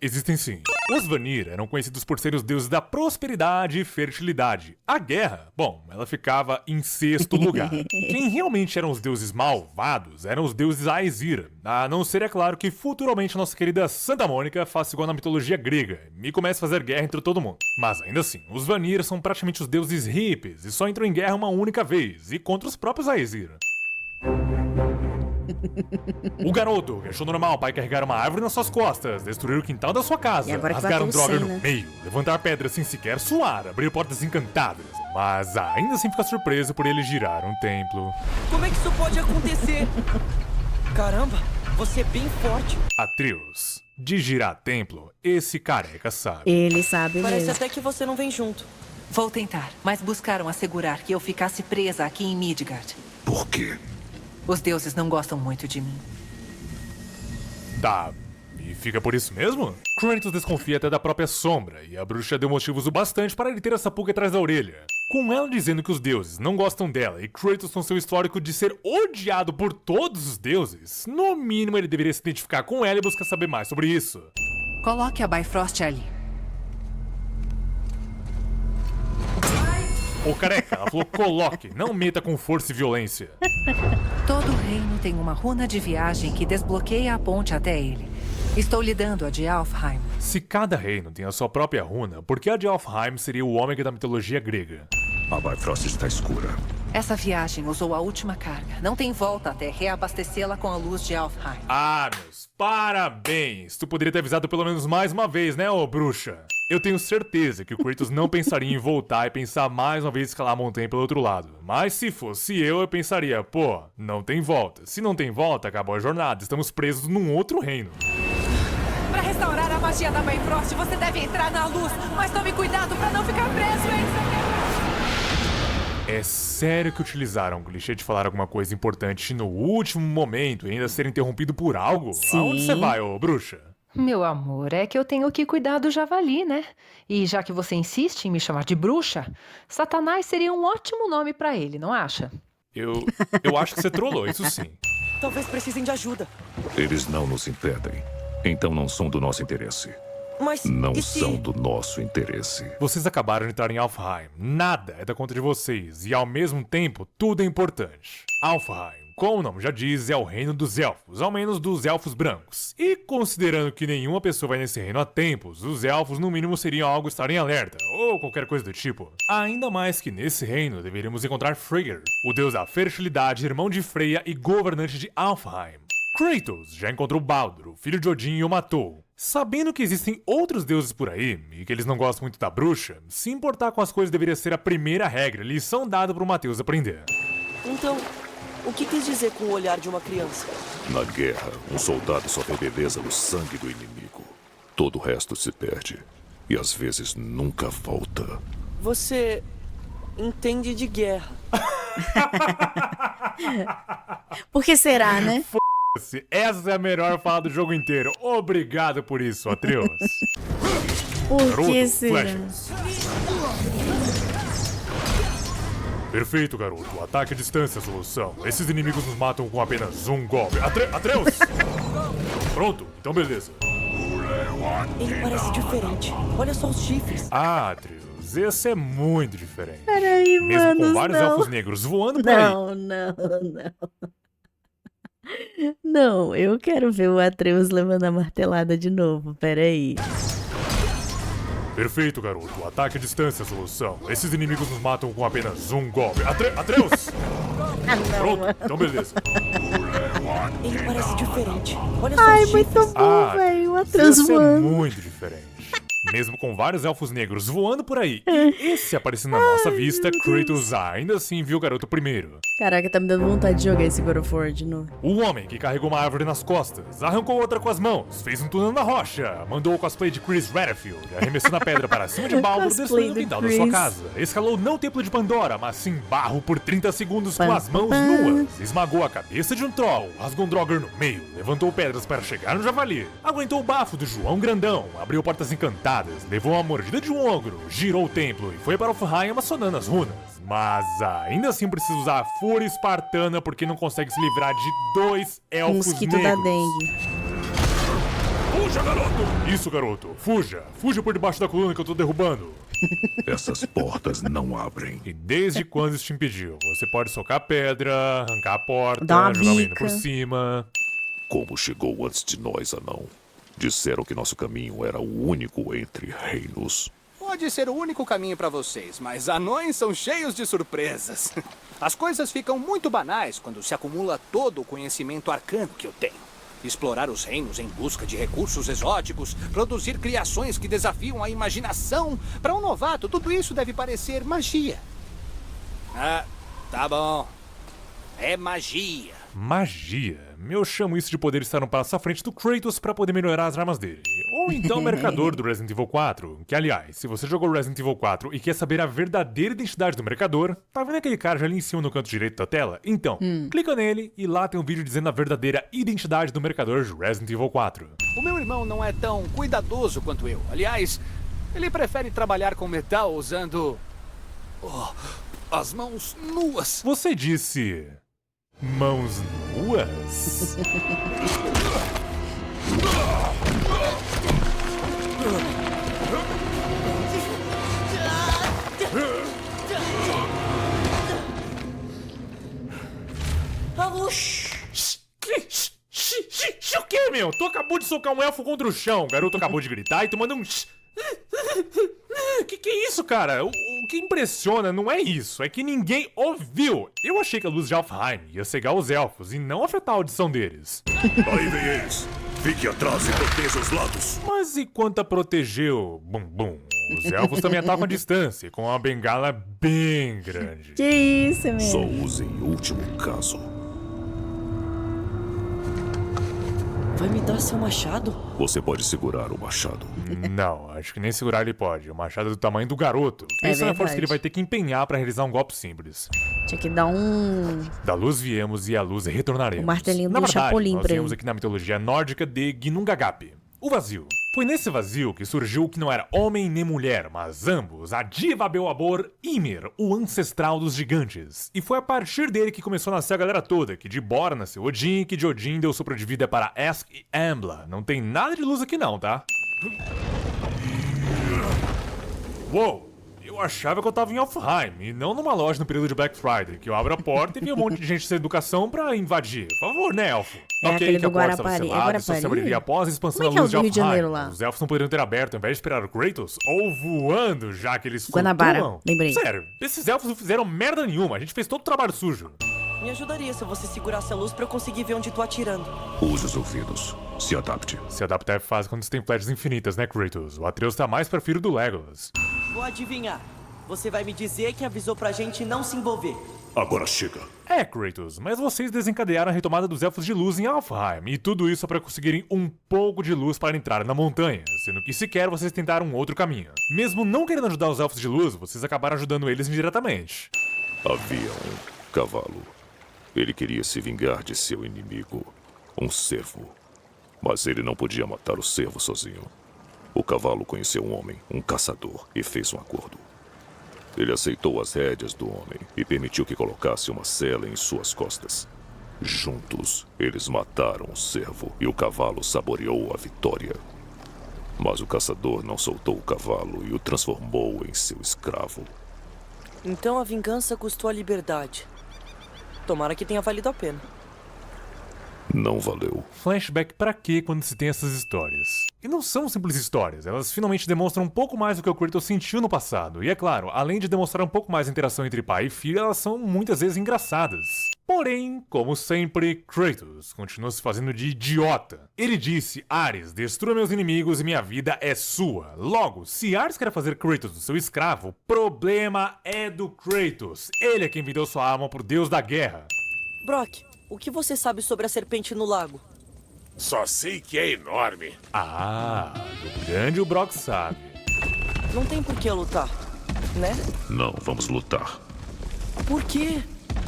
Existem sim. Os Vanir eram conhecidos por serem os deuses da prosperidade e fertilidade. A guerra, bom, ela ficava em 6º lugar. Quem realmente eram os deuses malvados eram os deuses Aesir. A não ser, é claro, que futuramente nossa querida Santa Mônica faça igual na mitologia grega e comece a fazer guerra entre todo mundo. Mas ainda assim, os Vanir são praticamente os deuses hippies e só entram em guerra uma única vez, e contra os próprios Aesir. O garoto achou normal o pai carregar uma árvore nas suas costas, destruir o quintal da sua casa, rasgar um droga no meio, levantar pedras sem sequer suar, abrir portas encantadas. Mas ainda assim fica surpreso por ele girar um templo. Como é que isso pode acontecer? Caramba, você é bem forte. Atreus, de girar templo, esse careca sabe. Ele sabe Parece mesmo. até que você não vem junto. Vou tentar, mas buscaram assegurar que eu ficasse presa aqui em Midgard. Por quê? Os deuses não gostam muito de mim. Tá. E fica por isso mesmo? Kratos desconfia até da própria sombra, e a bruxa deu motivos o bastante para ele ter essa pulga atrás da orelha. Com ela dizendo que os deuses não gostam dela e Kratos com seu histórico de ser odiado por todos os deuses, no mínimo ele deveria se identificar com ela e buscar saber mais sobre isso. Coloque a Bifrost ali. Ô careca, ela falou coloque, não meta com força e violência. Todo reino tem uma runa de viagem que desbloqueia a ponte até ele. Estou lhe dando a de Alfheim. Se cada reino tem a sua própria runa, por que a de Alfheim seria o ômega da mitologia grega? A Bifrost está escura. Essa viagem usou a última carga. Não tem volta até reabastecê-la com a luz de Alfheim. Ah, meus parabéns! Tu poderia ter avisado pelo menos mais uma vez, né, ô bruxa? Eu tenho certeza que o Kratos não pensaria em voltar e pensar mais uma vez escalar a montanha pelo outro lado. Mas se fosse eu pensaria, pô, não tem volta. Se não tem volta, acabou a jornada. Estamos presos num outro reino. Para restaurar a magia da Bifrost, você deve entrar na luz. Mas tome cuidado para não ficar preso, hein? É sério que utilizaram o clichê de falar alguma coisa importante no último momento e ainda ser interrompido por algo? Sim. Aonde você vai, ô bruxa? Meu amor, é que eu tenho que cuidar do javali, né? E já que você insiste em me chamar de bruxa, Satanás seria um ótimo nome pra ele, não acha? Eu acho que você trollou, isso sim. Talvez precisem de ajuda. Eles não nos impedem. Então não são do nosso interesse. Mas Não e se... são do nosso interesse. Vocês acabaram de entrar em Alfheim. Nada é da conta de vocês. E ao mesmo tempo, tudo é importante. Alfheim, como o nome já diz, é o reino dos elfos. Ao menos dos elfos brancos. E considerando que nenhuma pessoa vai nesse reino há tempos, os elfos no mínimo seriam algo estar em alerta. Ou qualquer coisa do tipo. Ainda mais que nesse reino deveríamos encontrar Freyr, o deus da fertilidade, irmão de Freya e governante de Alfheim. Kratos já encontrou Baldur, o filho de Odin, e o matou. Sabendo que existem outros deuses por aí, e que eles não gostam muito da bruxa, se importar com as coisas deveria ser a primeira regra, lição dada pro Mateus aprender. Então, o que quis dizer com o olhar de uma criança? Na guerra, um soldado só vê beleza no sangue do inimigo. Todo o resto se perde. E às vezes nunca volta. Você entende de guerra. Por que será, né? Essa é a melhor fala do jogo inteiro. Obrigado por isso, Atreus. Por que Garoto, será? flechas. Perfeito, garoto. Ataque à distância é a solução. Esses inimigos nos matam com apenas um golpe. Atreus! Pronto, então beleza. Ele parece diferente. Olha só os chifres. Ah, Atreus, esse é muito diferente. Peraí, Mesmo mano, com vários não. elfos negros voando por aí. Não. Não, eu quero ver o Atreus levando a martelada de novo. Peraí. Perfeito, garoto. Ataque à distância é a solução. Esses inimigos nos matam com apenas um golpe. Atreus! Pronto, então beleza. Ele parece diferente. Olha só Ai, os muito chifres. bom, velho. O Atreus Esse é voando. muito diferente. Mesmo com vários elfos negros voando por aí, e esse aparecendo na nossa vista, Kratos ainda assim viu o garoto primeiro. Caraca, tá me dando vontade de jogar esse God of War de novo. O homem que carregou uma árvore nas costas, arrancou outra com as mãos, fez um túnel na rocha, mandou o cosplay de Chris Redfield, arremessando a pedra para cima de Baldur, Cosplay destruindo o do quintal da Chris. sua casa, escalou não o templo de Pandora, mas sim barro por 30 segundos com Pam, as mãos pam. nuas, esmagou a cabeça de um troll, rasgou um Draugr no meio, levantou pedras para chegar no javali, aguentou o bafo do João Grandão, abriu portas encantadas, levou uma mordida de um ogro, girou o templo e foi para Alfheim amassonando as runas. Mas ainda assim precisa usar a fúria espartana porque não consegue se livrar de 2 elfos Mosquito negros. da dengue. Fuja, garoto! Isso, garoto. Fuja. Fuja por debaixo da coluna que eu tô derrubando. Essas portas não abrem. E desde quando isso te impediu? Você pode socar a pedra, arrancar a porta, Dá uma jogar o hino bica. por cima. Como chegou antes de nós, anão? Disseram que nosso caminho era o único entre reinos. Pode ser o único caminho para vocês, mas anões são cheios de surpresas. As coisas ficam muito banais quando se acumula todo o conhecimento arcano que eu tenho. Explorar os reinos em busca de recursos exóticos, produzir criações que desafiam a imaginação. Para um novato, tudo isso deve parecer magia. Ah, tá bom. É magia. Magia? Eu chamo isso de poder estar um passo à frente do Kratos pra poder melhorar as armas dele. Ou então o mercador do Resident Evil 4, que aliás, se você jogou Resident Evil 4 e quer saber a verdadeira identidade do mercador, tá vendo aquele cara já ali em cima no canto direito da tela? Então, clica nele e lá tem um vídeo dizendo a verdadeira identidade do mercador de Resident Evil 4. O meu irmão não é tão cuidadoso quanto eu. Aliás, ele prefere trabalhar com metal usando... as mãos nuas. Você disse... mãos nuas? O que, meu? Tu acabou de socar um elfo contra o chão. O garoto acabou de gritar e tu manda um... Que é isso, cara? O que impressiona não é isso, é que ninguém ouviu. Eu achei que a luz de Alfheim ia cegar os elfos e não afetar a audição deles. Aí vem eles. Fique atrás e proteja os lados. Mas e quanto a proteger o bumbum? Os elfos também atacam à distância, com uma bengala bem grande. Que isso, meu? Só use em último caso. Vai me dar seu machado? Você pode segurar o machado. Não, acho que nem segurar ele pode. O machado é do tamanho do garoto. É Pensa na força verdade. que ele vai ter que empenhar pra realizar um golpe simples. Tinha que dar um... Da luz viemos e à luz retornaremos. O martelinho Na do verdade, Chapolin nós pra viemos ele. aqui na mitologia nórdica de Ginnungagap, o vazio. Foi nesse vazio que surgiu o que não era homem nem mulher, mas ambos, a diva Beoabor Ymir, o ancestral dos gigantes. E foi a partir dele que começou a nascer a galera toda, que de Bora nasceu Odin e que de Odin deu sopro de vida para Esk e Embla. Não tem nada de luz aqui não, tá? Uou! Eu achava que eu tava em Alfheim, e não numa loja no período de Black Friday, que eu abro a porta e vem um monte de gente sem educação pra invadir. Por favor, né, elfo? É aquele que a do porta estava Guarapari. É selada e só se Guarapari? abriria após a expansão Como é da luz que é o do Rio de Alfheim. Janeiro lá? Os elfos não poderiam ter aberto ao invés de esperar o Kratos, ou voando, já que eles Guanabara, flutuam. lembrei. Sério, esses elfos não fizeram merda nenhuma, a gente fez todo o trabalho sujo. Me ajudaria se você segurasse a luz pra eu conseguir ver onde tô atirando. Use os ouvidos. Se adapte. Se adaptar é fácil quando você tem flechas infinitas, né, Kratos? O Atreus tá mais pra filho do Legolas. Vou adivinhar. Você vai me dizer que avisou pra gente não se envolver. Agora chega. É, Kratos, mas vocês desencadearam a retomada dos Elfos de Luz em Alfheim, e tudo isso para conseguirem um pouco de luz para entrar na montanha, sendo que sequer vocês tentaram um outro caminho. Mesmo não querendo ajudar os Elfos de Luz, vocês acabaram ajudando eles indiretamente. Havia um cavalo. Ele queria se vingar de seu inimigo, um cervo. Mas ele não podia matar o cervo sozinho. O cavalo conheceu um homem, um caçador, e fez um acordo. Ele aceitou as rédeas do homem e permitiu que colocasse uma sela em suas costas. Juntos, eles mataram o cervo e o cavalo saboreou a vitória. Mas o caçador não soltou o cavalo e o transformou em seu escravo. Então a vingança custou a liberdade. Tomara que tenha valido a pena. Não valeu. Flashback pra quê quando se tem essas histórias? E não são simples histórias, elas finalmente demonstram um pouco mais do que o Kratos sentiu no passado. E é claro, além de demonstrar um pouco mais a interação entre pai e filho, elas são muitas vezes engraçadas. Porém, como sempre, Kratos continua se fazendo de idiota. Ele disse, Ares, destrua meus inimigos e minha vida é sua. Logo, se Ares quer fazer Kratos do seu escravo, o problema é do Kratos. Ele é quem vendeu sua alma pro deus da guerra. Brock, o que você sabe sobre a serpente no lago? Só sei que é enorme. Ah, o grande o Brock sabe. Não tem por que eu lutar, né? Não vamos lutar. Por quê?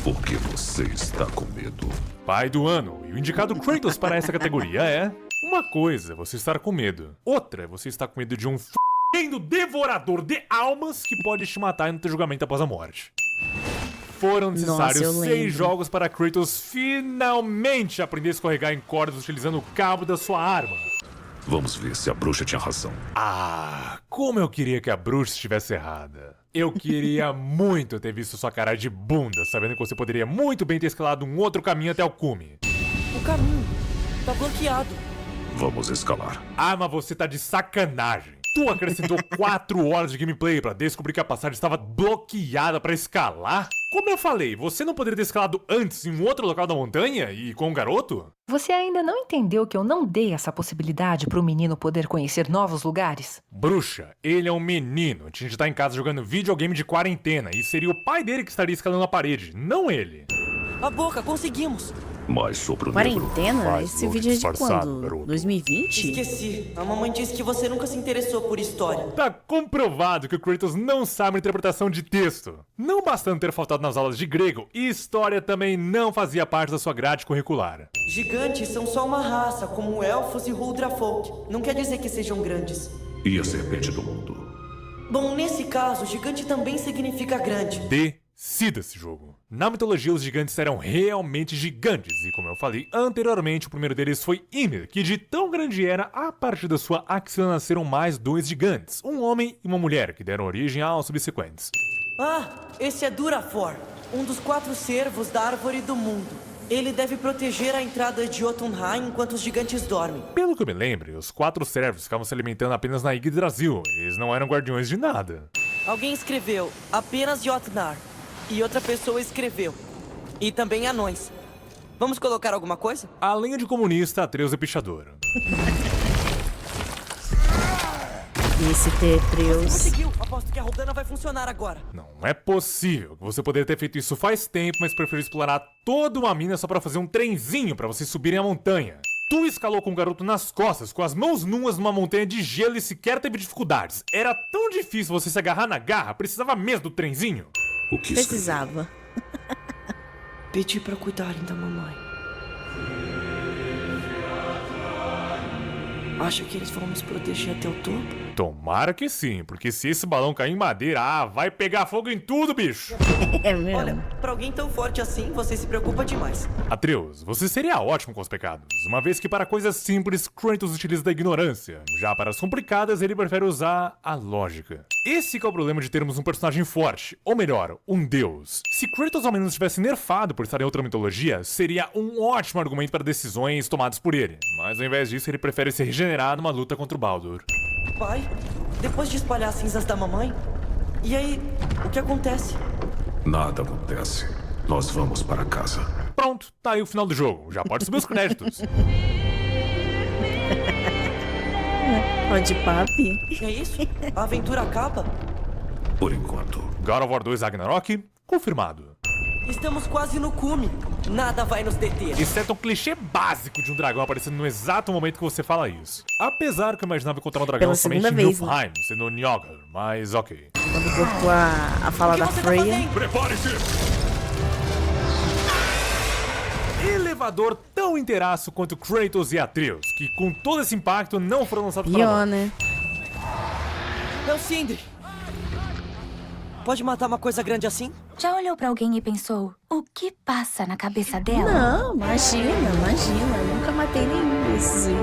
Porque você está com medo. Pai do ano, e o indicado Kratos para essa categoria é... Uma coisa é você estar com medo. Outra é você estar com medo de um f***endo devorador de almas que pode te matar e não ter julgamento após a morte. Foram necessários Nossa, eu 6 lembro. jogos para Kratos finalmente aprender a escorregar em cordas utilizando o cabo da sua arma. Vamos ver se a bruxa tinha razão. Ah, como eu queria que a bruxa estivesse errada. Eu queria muito ter visto sua cara de bunda, sabendo que você poderia muito bem ter escalado um outro caminho até o cume. O caminho tá bloqueado. Vamos escalar. Ah, mas você tá de sacanagem. Tu acrescentou 4 horas de gameplay pra descobrir que a passagem estava bloqueada pra escalar? Como eu falei, você não poderia ter escalado antes em um outro local da montanha e com um garoto? Você ainda não entendeu que eu não dei essa possibilidade para o menino poder conhecer novos lugares? Bruxa, ele é um menino. Tinha de estar em casa jogando videogame de quarentena e seria o pai dele que estaria escalando a parede, não ele. A boca, conseguimos! Mas sobre o negro. Quarentena? Esse vídeo é de quando? 2020? Esqueci. A mamãe disse que você nunca se interessou por história. Tá comprovado que o Kratos não sabe interpretação de texto. Não bastando ter faltado nas aulas de grego, história também não fazia parte da sua grade curricular. Gigantes são só uma raça, como elfos e Huldrafolk. Não quer dizer que sejam grandes. E a serpente do mundo? Bom, nesse caso, gigante também significa grande. Decida esse jogo. Na mitologia, os gigantes eram realmente gigantes, e como eu falei anteriormente, o primeiro deles foi Ymir, que de tão grande era, a partir da sua axila nasceram mais 2 gigantes, um homem e uma mulher, que deram origem aos subsequentes. Ah, esse é Durafor, um dos 4 servos da Árvore do Mundo. Ele deve proteger a entrada de Jotunheim enquanto os gigantes dormem. Pelo que eu me lembre, os 4 servos ficavam se alimentando apenas na Yggdrasil, eles não eram guardiões de nada. Alguém escreveu apenas Jotnar. E outra pessoa escreveu. E também anões. Vamos colocar alguma coisa? Além de comunista, Atreus é pichador. Esse Atreus. Conseguiu! Aposto que a Rodana vai funcionar agora. Não é possível. Você poderia ter feito isso faz tempo, mas preferiu explorar toda uma mina só pra fazer um trenzinho pra vocês subirem a montanha. Tu escalou com um garoto nas costas, com as mãos nuas numa montanha de gelo e sequer teve dificuldades. Era tão difícil você se agarrar na garra, precisava mesmo do trenzinho? O que Precisava. Pedi pra cuidarem da mamãe. Acha que eles vão nos proteger até o topo? Tomara que sim, porque se esse balão cair em madeira, vai pegar fogo em tudo, bicho! É mesmo. Olha, pra alguém tão forte assim, você se preocupa demais. Atreus, você seria ótimo com os pecados, uma vez que para coisas simples, Kratos utiliza da ignorância. Já para as complicadas, ele prefere usar a lógica. Esse que é o problema de termos um personagem forte, ou melhor, um deus. Se Kratos ao menos tivesse nerfado por estar em outra mitologia, seria um ótimo argumento para decisões tomadas por ele. Mas ao invés disso, ele prefere se regenerar numa luta contra o Baldur. Pai, depois de espalhar as cinzas da mamãe, e aí, o que acontece? Nada acontece. Nós vamos para casa. Pronto, tá aí o final do jogo. Já pode subir os créditos. Pode papi. É isso? A aventura acaba? Por enquanto. God of War 2 Ragnarok, confirmado. Estamos quase no cume. Nada vai nos deter. Exceto um clichê básico de um dragão aparecendo no exato momento que você fala isso. Apesar que eu imaginava encontrar um dragão Pela somente segunda em vez, Niflheim, sendo Njogr, mas ok. Quando cortou a fala da Freya. Prepare-se! Elevador tão inteiraço quanto Kratos e Atreus, que com todo esse impacto não foram lançados para Pior, né? É o Sindri. Pode matar uma coisa grande assim? Já olhou pra alguém e pensou, o que passa na cabeça dela? Não, imagina. Eu nunca matei nenhum desses aí.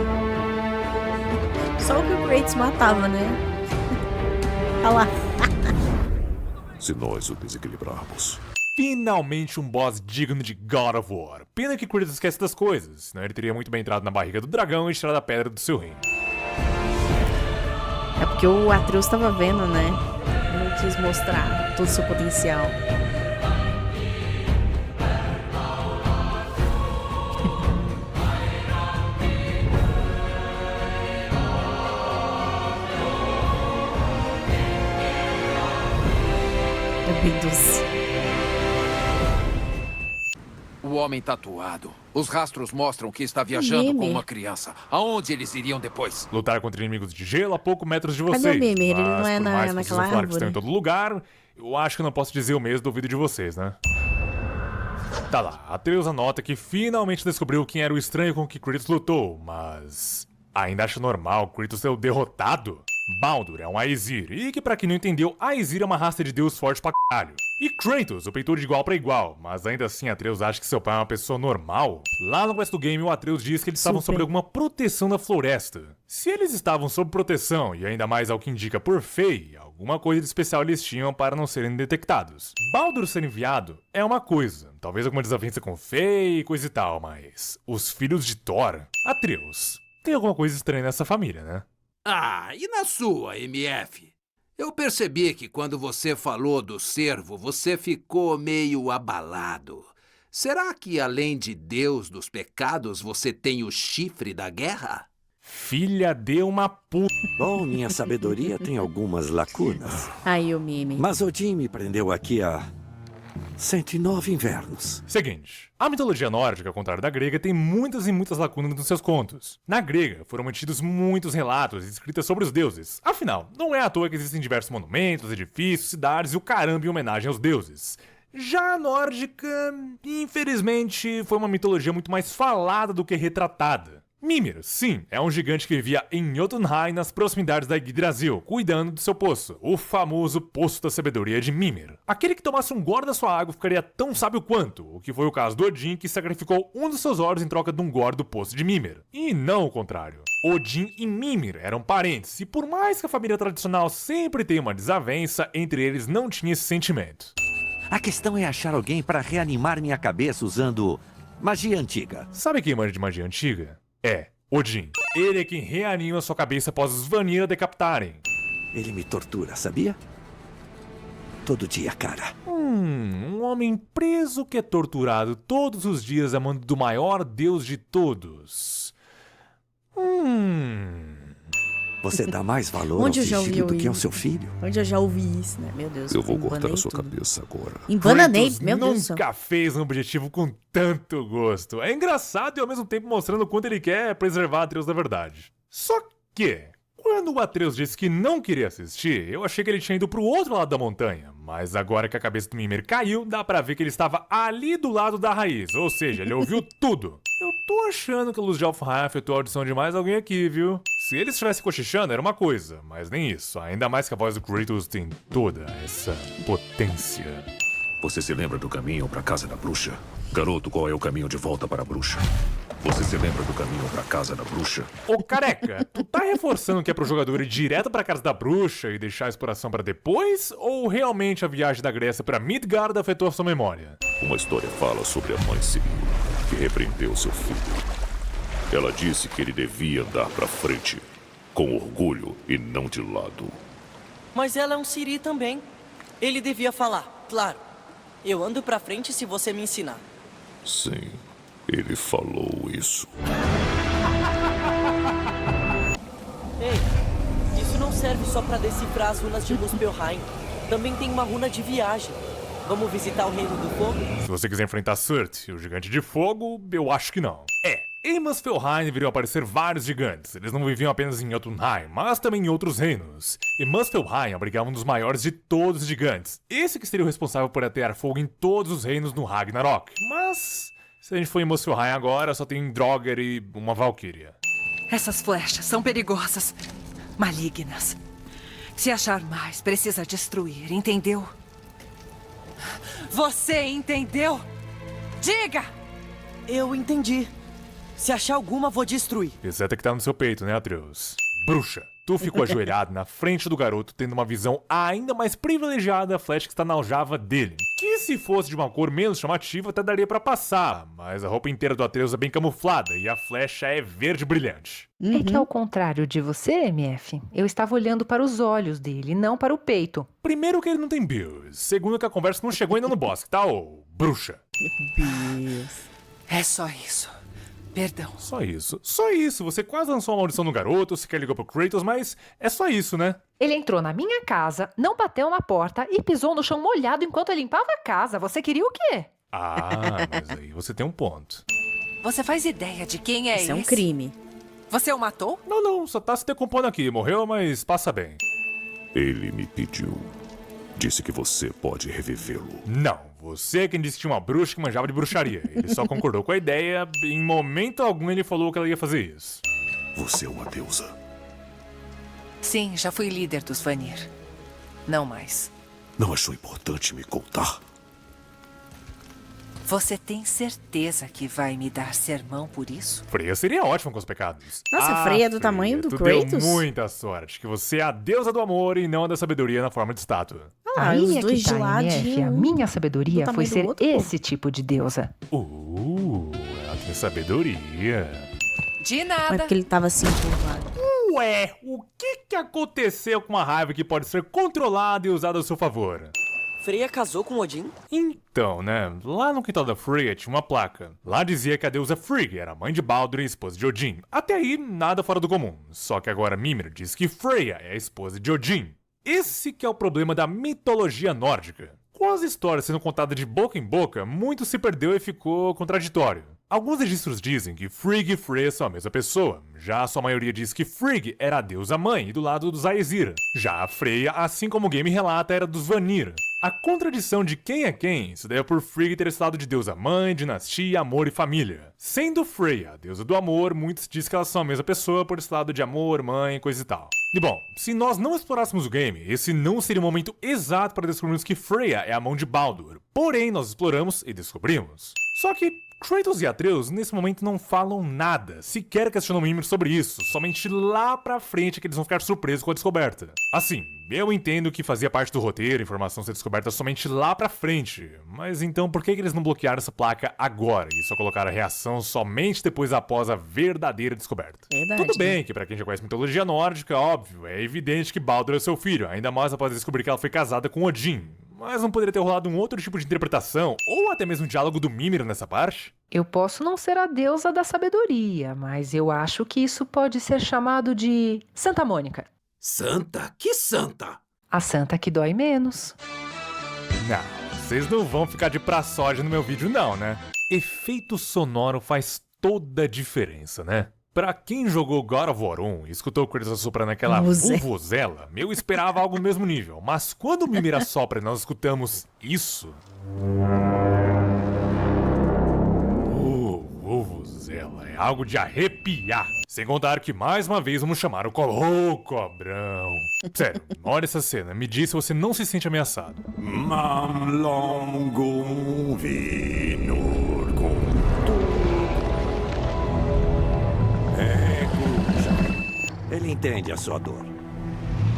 Só o que o Kratos matava, né? Olha lá. Se nós o desequilibrarmos. Finalmente um boss digno de God of War. Pena que Kratos esquece das coisas, senão ele teria muito bem entrado na barriga do dragão e tirado a pedra do seu reino. É porque o Atreus tava vendo, né? Não quis mostrar todo o seu potencial. É bem doce. O homem tatuado. Os rastros mostram que está viajando Mimir. com uma criança. Aonde eles iriam depois? Lutar contra inimigos de gelo a poucos metros de Cadê vocês. o Mimir? Ele não é por mais que vocês naquela vão falar que estão em árvore. todo lugar, eu acho que eu não posso dizer o mesmo do vídeo de vocês, né? Tá lá, Atreus anota que finalmente descobriu quem era o estranho com que Kratos lutou, mas... ainda acha normal Kratos ser o derrotado? Baldur é um Aesir, e que pra quem não entendeu, Aesir é uma raça de deus forte pra caralho. E Kratos, o peitor de igual pra igual, mas ainda assim Atreus acha que seu pai é uma pessoa normal? Lá no começo do game, o Atreus diz que eles estavam sob alguma proteção da floresta. Se eles estavam sob proteção, e ainda mais ao que indica por Fei, alguma coisa de especial eles tinham para não serem detectados. Baldur ser enviado é uma coisa, talvez alguma desavença com Fei e coisa e tal, mas... os filhos de Thor? Atreus, tem alguma coisa estranha nessa família, né? Ah, e na sua, MF? Eu percebi que quando você falou do cervo, você ficou meio abalado. Será que além de Deus dos pecados, você tem o chifre da guerra? Filha de uma puta. Bom, minha sabedoria tem algumas lacunas. Aí o Mimi. Mas Odin me prendeu aqui há 109 invernos. Seguinte, a mitologia nórdica, ao contrário da grega, tem muitas e muitas lacunas nos seus contos. Na grega, foram mantidos muitos relatos e escritas sobre os deuses. Afinal, não é à toa que existem diversos monumentos, edifícios, cidades e o caramba em homenagem aos deuses. Já a nórdica, infelizmente, foi uma mitologia muito mais falada do que retratada. Mimir, sim, é um gigante que vivia em Jotunheim, nas proximidades da Yggdrasil, cuidando do seu poço, o famoso Poço da Sabedoria de Mimir. Aquele que tomasse um gole da sua água ficaria tão sábio quanto, o que foi o caso do Odin, que sacrificou um dos seus olhos em troca de um gole do Poço de Mimir. E não o contrário. Odin e Mimir eram parentes, e por mais que a família tradicional sempre tenha uma desavença, entre eles não tinha esse sentimento. A questão é achar alguém para reanimar minha cabeça usando magia antiga. Sabe quem manja de magia antiga? É Odin. Ele é quem reanima sua cabeça após os Vanir a decapitarem. Ele me tortura, sabia? Todo dia, cara. Um homem preso que é torturado todos os dias a mando do maior deus de todos. Você dá mais valor Onde ao eu já ouvi sigilo do que ao isso? seu filho? Onde eu já ouvi isso, né? Meu Deus. Eu vou cortar embanei a sua tudo. cabeça agora. Embananei, Kratos meu Deus do céu. nunca fez um objetivo com tanto gosto. É engraçado e ao mesmo tempo mostrando o quanto ele quer preservar Atreus da verdade. Só que, quando o Atreus disse que não queria assistir, eu achei que ele tinha ido pro outro lado da montanha. Mas agora que a cabeça do Mimir caiu, dá pra ver que ele estava ali do lado da raiz. Ou seja, ele ouviu tudo. Eu tô achando que a Luz de Alfheim afetou a audição de mais alguém aqui, viu? Se ele estivesse cochichando, era uma coisa, mas nem isso. Ainda mais que a voz do Kratos tem toda essa potência. Você se lembra do caminho para a casa da bruxa? Garoto, qual é o caminho de volta para a bruxa? Você se lembra do caminho para a casa da bruxa? Ô careca, tu tá reforçando que é pro jogador ir direto pra casa da bruxa e deixar a exploração pra depois? Ou realmente a viagem da Grécia pra Midgard afetou a sua memória? Uma história fala sobre a mãe Cirila, que repreendeu seu filho. Ela disse que ele devia andar pra frente, com orgulho e não de lado. Mas ela é um Siri também. Ele devia falar, claro. Eu ando pra frente se você me ensinar. Sim, ele falou isso. Ei, isso não serve só pra decifrar as runas de Muspelheim. Também tem uma runa de viagem. Vamos visitar o Reino do Fogo? Se você quiser enfrentar Surt, o gigante de fogo, eu acho que não. Em Muspelheim deveriam aparecer vários gigantes. Eles não viviam apenas em Jotunheim, mas também em outros reinos. E Muspelheim abrigava um dos maiores de todos os gigantes. Esse que seria o responsável por atear fogo em todos os reinos no Ragnarok. Mas, se a gente for em Muspelheim agora, só tem Draugr e uma Valkyria. Essas flechas são perigosas, malignas. Se achar mais, precisa destruir, entendeu? Você entendeu? Diga! Eu entendi. Se achar alguma, vou destruir. Exceto a que tá no seu peito, né, Atreus? Bruxa, tu ficou ajoelhado na frente do garoto, tendo uma visão ainda mais privilegiada da flecha que está na aljava dele. Que se fosse de uma cor menos chamativa, até daria pra passar, mas a roupa inteira do Atreus é bem camuflada e a flecha é verde brilhante. É que ao contrário de você, MF, eu estava olhando para os olhos dele, não para o peito. Primeiro que ele não tem bios, segundo que a conversa não chegou ainda no bosque, tá, ô bruxa? É só isso. Perdão. Só isso. Só isso. Você quase lançou uma maldição no garoto, sequer ligou pro Kratos, mas é só isso, né? Ele entrou na minha casa, não bateu na porta e pisou no chão molhado enquanto eu limpava a casa. Você queria o quê? Ah, mas aí você tem um ponto. Você faz ideia de quem é esse? Isso é um crime. Você o matou? Não, só tá se decompondo aqui. Morreu, mas passa bem. Ele me pediu. Disse que você pode revivê-lo. Não, você é quem disse que tinha uma bruxa que manjava de bruxaria. Ele só concordou com a ideia. Em momento algum ele falou que ela ia fazer isso. Você é uma deusa. Sim, já fui líder dos Vanir. Não mais. Não achou importante me contar? Você tem certeza que vai me dar sermão por isso? Freya seria ótima com os pecados. Nossa, Freya é do tamanho do tu Kratos? Deu muita sorte, que você é a deusa do amor e não a da sabedoria na forma de estátua. Ah, Aí os é dois que tá, de MF. ladinho. A minha sabedoria do foi tamanho do ser outro, pô. esse tipo de deusa. Ela tem sabedoria. De Mas nada. porque ele tava assim curvado. Ué, o que aconteceu com a raiva que pode ser controlada e usada a seu favor? Freya casou com Odin? Então, né, lá no quintal da Freya tinha uma placa. Lá dizia que a deusa Frigg era mãe de Baldur e esposa de Odin. Até aí, nada fora do comum. Só que agora Mimir diz que Freya é a esposa de Odin. Esse que é o problema da mitologia nórdica. Com as histórias sendo contadas de boca em boca, muito se perdeu e ficou contraditório. Alguns registros dizem que Frigg e Freya são a mesma pessoa, já a sua maioria diz que Frigg era a deusa mãe e do lado dos Aesir, já a Freya, assim como o game relata, era dos Vanir. A contradição de quem é quem se deve por Frigg ter esse lado de deusa mãe, dinastia, amor e família. Sendo Freya a deusa do amor, muitos dizem que elas são a mesma pessoa por esse lado de amor, mãe, coisa e tal. E bom, se nós não explorássemos o game, esse não seria o momento exato para descobrirmos que Freya é a mão de Baldur. Porém, nós exploramos e descobrimos. Só que Kratos e Atreus nesse momento não falam nada, sequer questionam Mimir sobre isso, somente lá pra frente que eles vão ficar surpresos com a descoberta. Assim, eu entendo que fazia parte do roteiro a informação ser descoberta somente lá pra frente, mas então por que eles não bloquearam essa placa agora e só colocaram a reação somente depois após a verdadeira descoberta? Verdade, Tudo bem que pra quem já conhece mitologia nórdica, óbvio, é evidente que Baldur é seu filho, ainda mais após descobrir que ela foi casada com Odin. Mas não poderia ter rolado um outro tipo de interpretação, ou até mesmo diálogo do Mimir nessa parte? Eu posso não ser a deusa da sabedoria, mas eu acho que isso pode ser chamado de Santa Mônica. Santa? Que santa? A santa que dói menos. Não, vocês não vão ficar de praçódia no meu vídeo não, né? Efeito sonoro faz toda a diferença, né? Pra quem jogou God of War 1 e escutou o Kratos assoprando aquela vuvuzela, eu esperava algo no mesmo nível. Mas quando o Mimir assopra e nós escutamos isso... Vuvuzela é algo de arrepiar. Sem contar que mais uma vez vamos chamar o cobrão. Sério, olha essa cena, me diz se você não se sente ameaçado. Mamlongo vinur Ele entende a sua dor.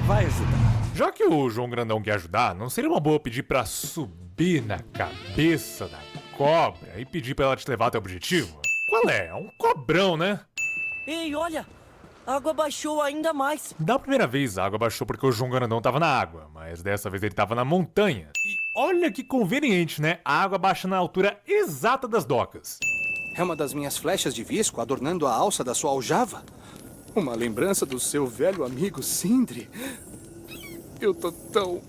Vai ajudar. Já que o João Grandão quer ajudar, não seria uma boa pedir pra subir na cabeça da cobra e pedir pra ela te levar até o objetivo? Qual é? É um cobrão, né? Ei, olha! A água baixou ainda mais. Da primeira vez a água baixou porque o João Grandão tava na água, mas dessa vez ele tava na montanha. E olha que conveniente, né? A água baixa na altura exata das docas. É uma das minhas flechas de visco adornando a alça da sua aljava. Uma lembrança do seu velho amigo Sindri. Eu tô tão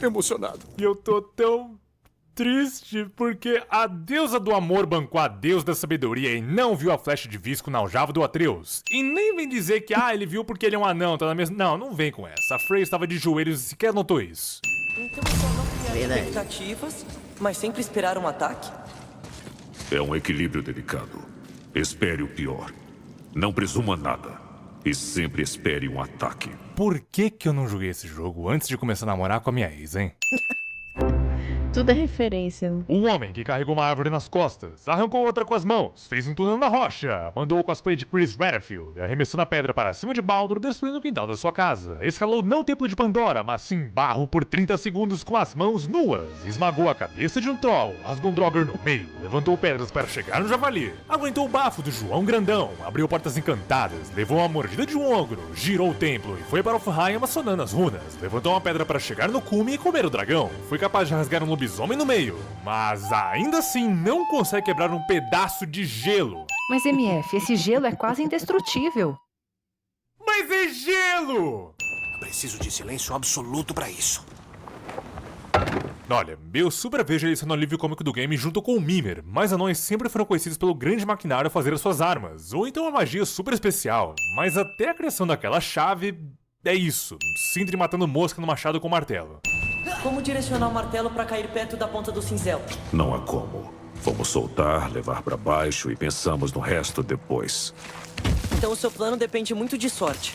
emocionado. E eu tô tão triste porque a deusa do amor bancou a deusa da sabedoria e não viu a flecha de visco na aljava do Atreus. E nem vem dizer que, ele viu porque ele é um anão, tá na mesma... Não vem com essa. A Freya estava de joelhos e sequer notou isso. Então só não criar expectativas, mas sempre esperar um ataque? É um equilíbrio delicado. Espere o pior. Não presuma nada. E sempre espere um ataque. Por que eu não joguei esse jogo antes de começar a namorar com a minha ex, hein? Tudo é referência. Um homem que carregou uma árvore nas costas, arrancou outra com as mãos, fez um túnel na rocha, mandou o cosplay de Chris Redfield, arremessou na pedra para cima de Baldur, destruindo o quintal da sua casa. Escalou não o templo de Pandora, mas sim barro por 30 segundos com as mãos nuas. Esmagou a cabeça de um troll, rasgou um Draugr no meio, levantou pedras para chegar no javali. Aguentou o bafo do João Grandão, abriu portas encantadas, levou uma mordida de um ogro, girou o templo e foi para Alfheim amassonando as runas. Levantou uma pedra para chegar no cume e comer o dragão. Foi capaz de rasgar um lobisomem no meio, mas ainda assim não consegue quebrar um pedaço de gelo. Mas MF, esse gelo é quase indestrutível. Mas é gelo! Preciso de silêncio absoluto pra isso. Olha, eu super vejo ele sendo o alívio cômico do game junto com o Mimir, mas anões sempre foram conhecidos pelo grande maquinário a fazer as suas armas, ou então uma magia super especial, mas até a criação daquela chave é isso, Sindri matando mosca no machado com martelo. Como direcionar o martelo para cair perto da ponta do cinzel? Não há como. Vamos soltar, levar pra baixo e pensamos no resto depois. Então o seu plano depende muito de sorte.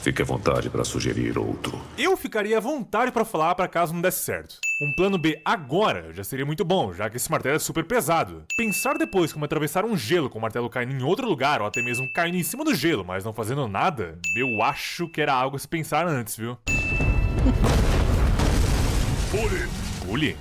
Fique à vontade para sugerir outro. Eu ficaria à vontade para falar para caso não desse certo. Um plano B agora já seria muito bom, já que esse martelo é super pesado. Pensar depois como atravessar um gelo com o martelo caindo em outro lugar, ou até mesmo caindo em cima do gelo, mas não fazendo nada, eu acho que era algo a se pensar antes, viu? Bully?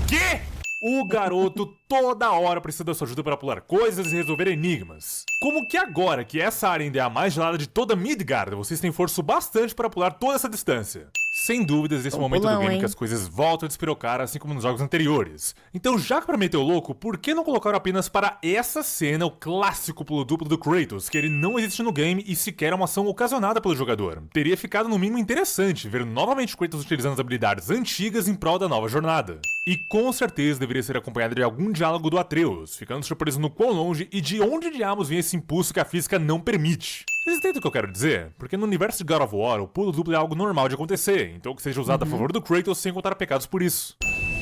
Quê? O garoto toda hora precisa da sua ajuda para pular coisas e resolver enigmas. Como que agora que essa área ainda é a mais gelada de toda Midgard, vocês têm força bastante para pular toda essa distância? Sem dúvidas, nesse momento do game que as coisas voltam a despirocar, assim como nos jogos anteriores. Então, já que prometeu louco, por que não colocaram apenas para essa cena o clássico pulo duplo do Kratos, que ele não existe no game e sequer é uma ação ocasionada pelo jogador? Teria ficado no mínimo interessante ver novamente o Kratos utilizando as habilidades antigas em prol da nova jornada. E com certeza deveria ser acompanhado de algum diálogo do Atreus, ficando surpreso no quão longe e de onde diabos vem esse impulso que a física não permite. Vocês entendem o que eu quero dizer? Porque no universo de God of War, o pulo duplo é algo normal de acontecer, então que seja usado a favor do Kratos sem contar pecados por isso.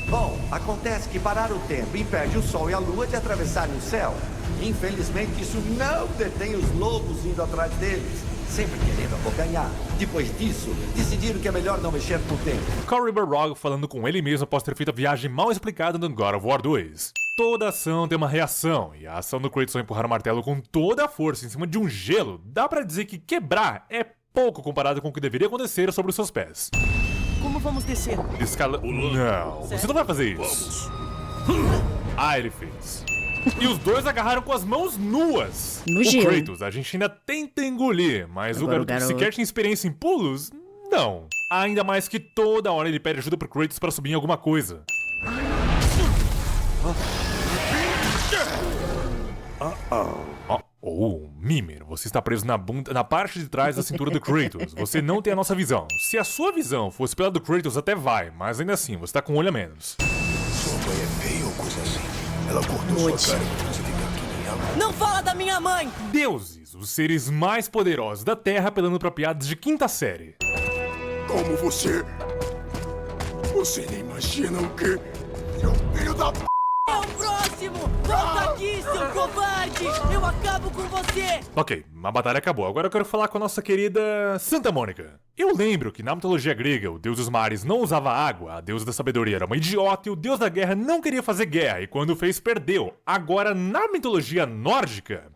Bom, acontece que parar o tempo impede o Sol e a Lua de atravessarem o céu. Infelizmente, isso não detém os lobos indo atrás deles, sempre querendo abocanhar. Depois disso, decidiram que é melhor não mexer com o tempo. Cory Barlog falando com ele mesmo após ter feito a viagem mal explicada no God of War 2. Toda ação tem uma reação, e a ação do Kratos ao empurrar o martelo com toda a força em cima de um gelo, dá pra dizer que quebrar é pouco comparado com o que deveria acontecer sobre os seus pés. Como vamos descer? Não, você não vai fazer isso. Ah, ele fez. E os dois agarraram com as mãos nuas. No o gelo. Kratos, a gente ainda tenta engolir, mas Agora o garoto que sequer tinha experiência em pulos, não. Ainda mais que toda hora ele pede ajuda pro Kratos pra subir em alguma coisa. Mimir, você está preso na parte de trás da cintura do Kratos. Você não tem a nossa visão. Se a sua visão fosse pela do Kratos, até vai, mas ainda assim, você está com um olho a menos. Sua mãe é feia ou coisa assim? Ela cortou sua cara pra você ficar que nem ela. Não fala da minha mãe! Deuses, os seres mais poderosos da Terra apelando pra piadas de quinta série. Como você? Você nem imagina o que? Seu filho da p... É o próximo! Volta aqui, seu covarde! Eu acabo com você! Ok, a batalha acabou. Agora eu quero falar com a nossa querida Santa Mônica. Eu lembro que na mitologia grega, o deus dos mares não usava água, a deusa da sabedoria era uma idiota e o deus da guerra não queria fazer guerra e quando fez, perdeu. Agora, na mitologia nórdica,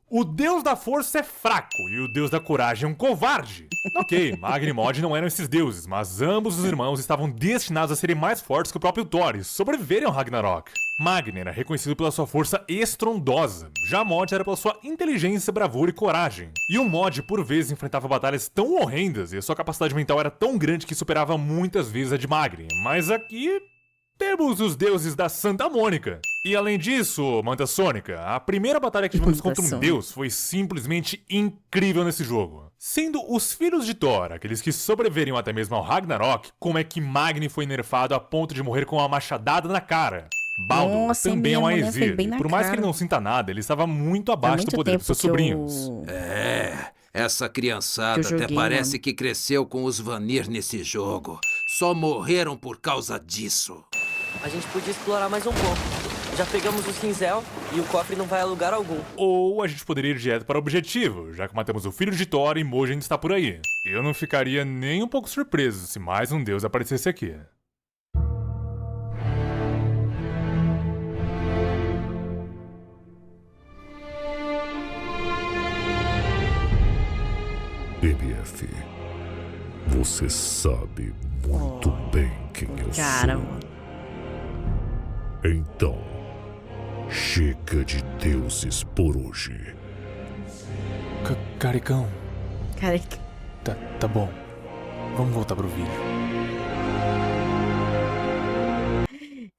o deus da força é fraco e o deus da coragem é um covarde. Ok, Magni e Mod não eram esses deuses, mas ambos os irmãos estavam destinados a serem mais fortes que o próprio Thor e sobreviverem ao Ragnarok. Magni era reconhecido pela sua força estrondosa, já Mod era pela sua inteligência, bravura e coragem. E o Mod, por vezes, enfrentava batalhas tão horrendas e a sua capacidade mental era tão grande que superava muitas vezes a de Magni. Mas aqui... temos os deuses da Santa Mônica. E além disso, Manta Sônica, a primeira batalha que tivemos contra um deus foi simplesmente incrível nesse jogo. Sendo os filhos de Thor, aqueles que sobreviveriam até mesmo ao Ragnarok, como é que Magni foi nerfado a ponto de morrer com uma machadada na cara? Baldur também é um Aesir, e por mais que ele não sinta nada, ele estava muito abaixo do poder dos seus sobrinhos. Essa criançada até parece que cresceu com os Vanir nesse jogo. Só morreram por causa disso. A gente podia explorar mais um pouco. Já pegamos o cinzel e o cofre não vai a lugar algum. Ou a gente poderia ir direto para o objetivo, já que matamos o filho de Thor e Moji ainda está por aí. Eu não ficaria nem um pouco surpreso se mais um deus aparecesse aqui. MF, você sabe muito bem quem eu sou. Então, chega de deuses por hoje. Caricão. Caricão. Tá bom. Vamos voltar pro vídeo.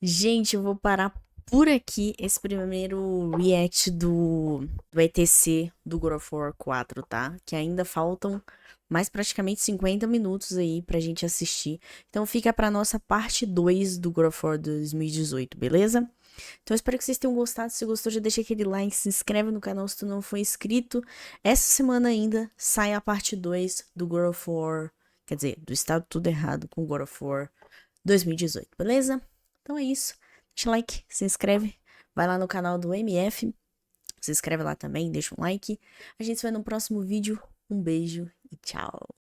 Gente, eu vou parar por aqui esse primeiro react do ETC do God of War 4, tá? Que ainda faltam mais praticamente 50 minutos aí pra gente assistir. Então fica pra nossa parte 2 do God of War 2018, beleza? Então eu espero que vocês tenham gostado. Se gostou, já deixa aquele like, se inscreve no canal se tu não for inscrito. Essa semana ainda sai a parte 2 do God of War, quer dizer, do Estado Tudo Errado com God of War 2018, beleza? Então é isso. Deixa o like, se inscreve, vai lá no canal do MF, se inscreve lá também, deixa um like. A gente se vê no próximo vídeo. Um beijo e tchau.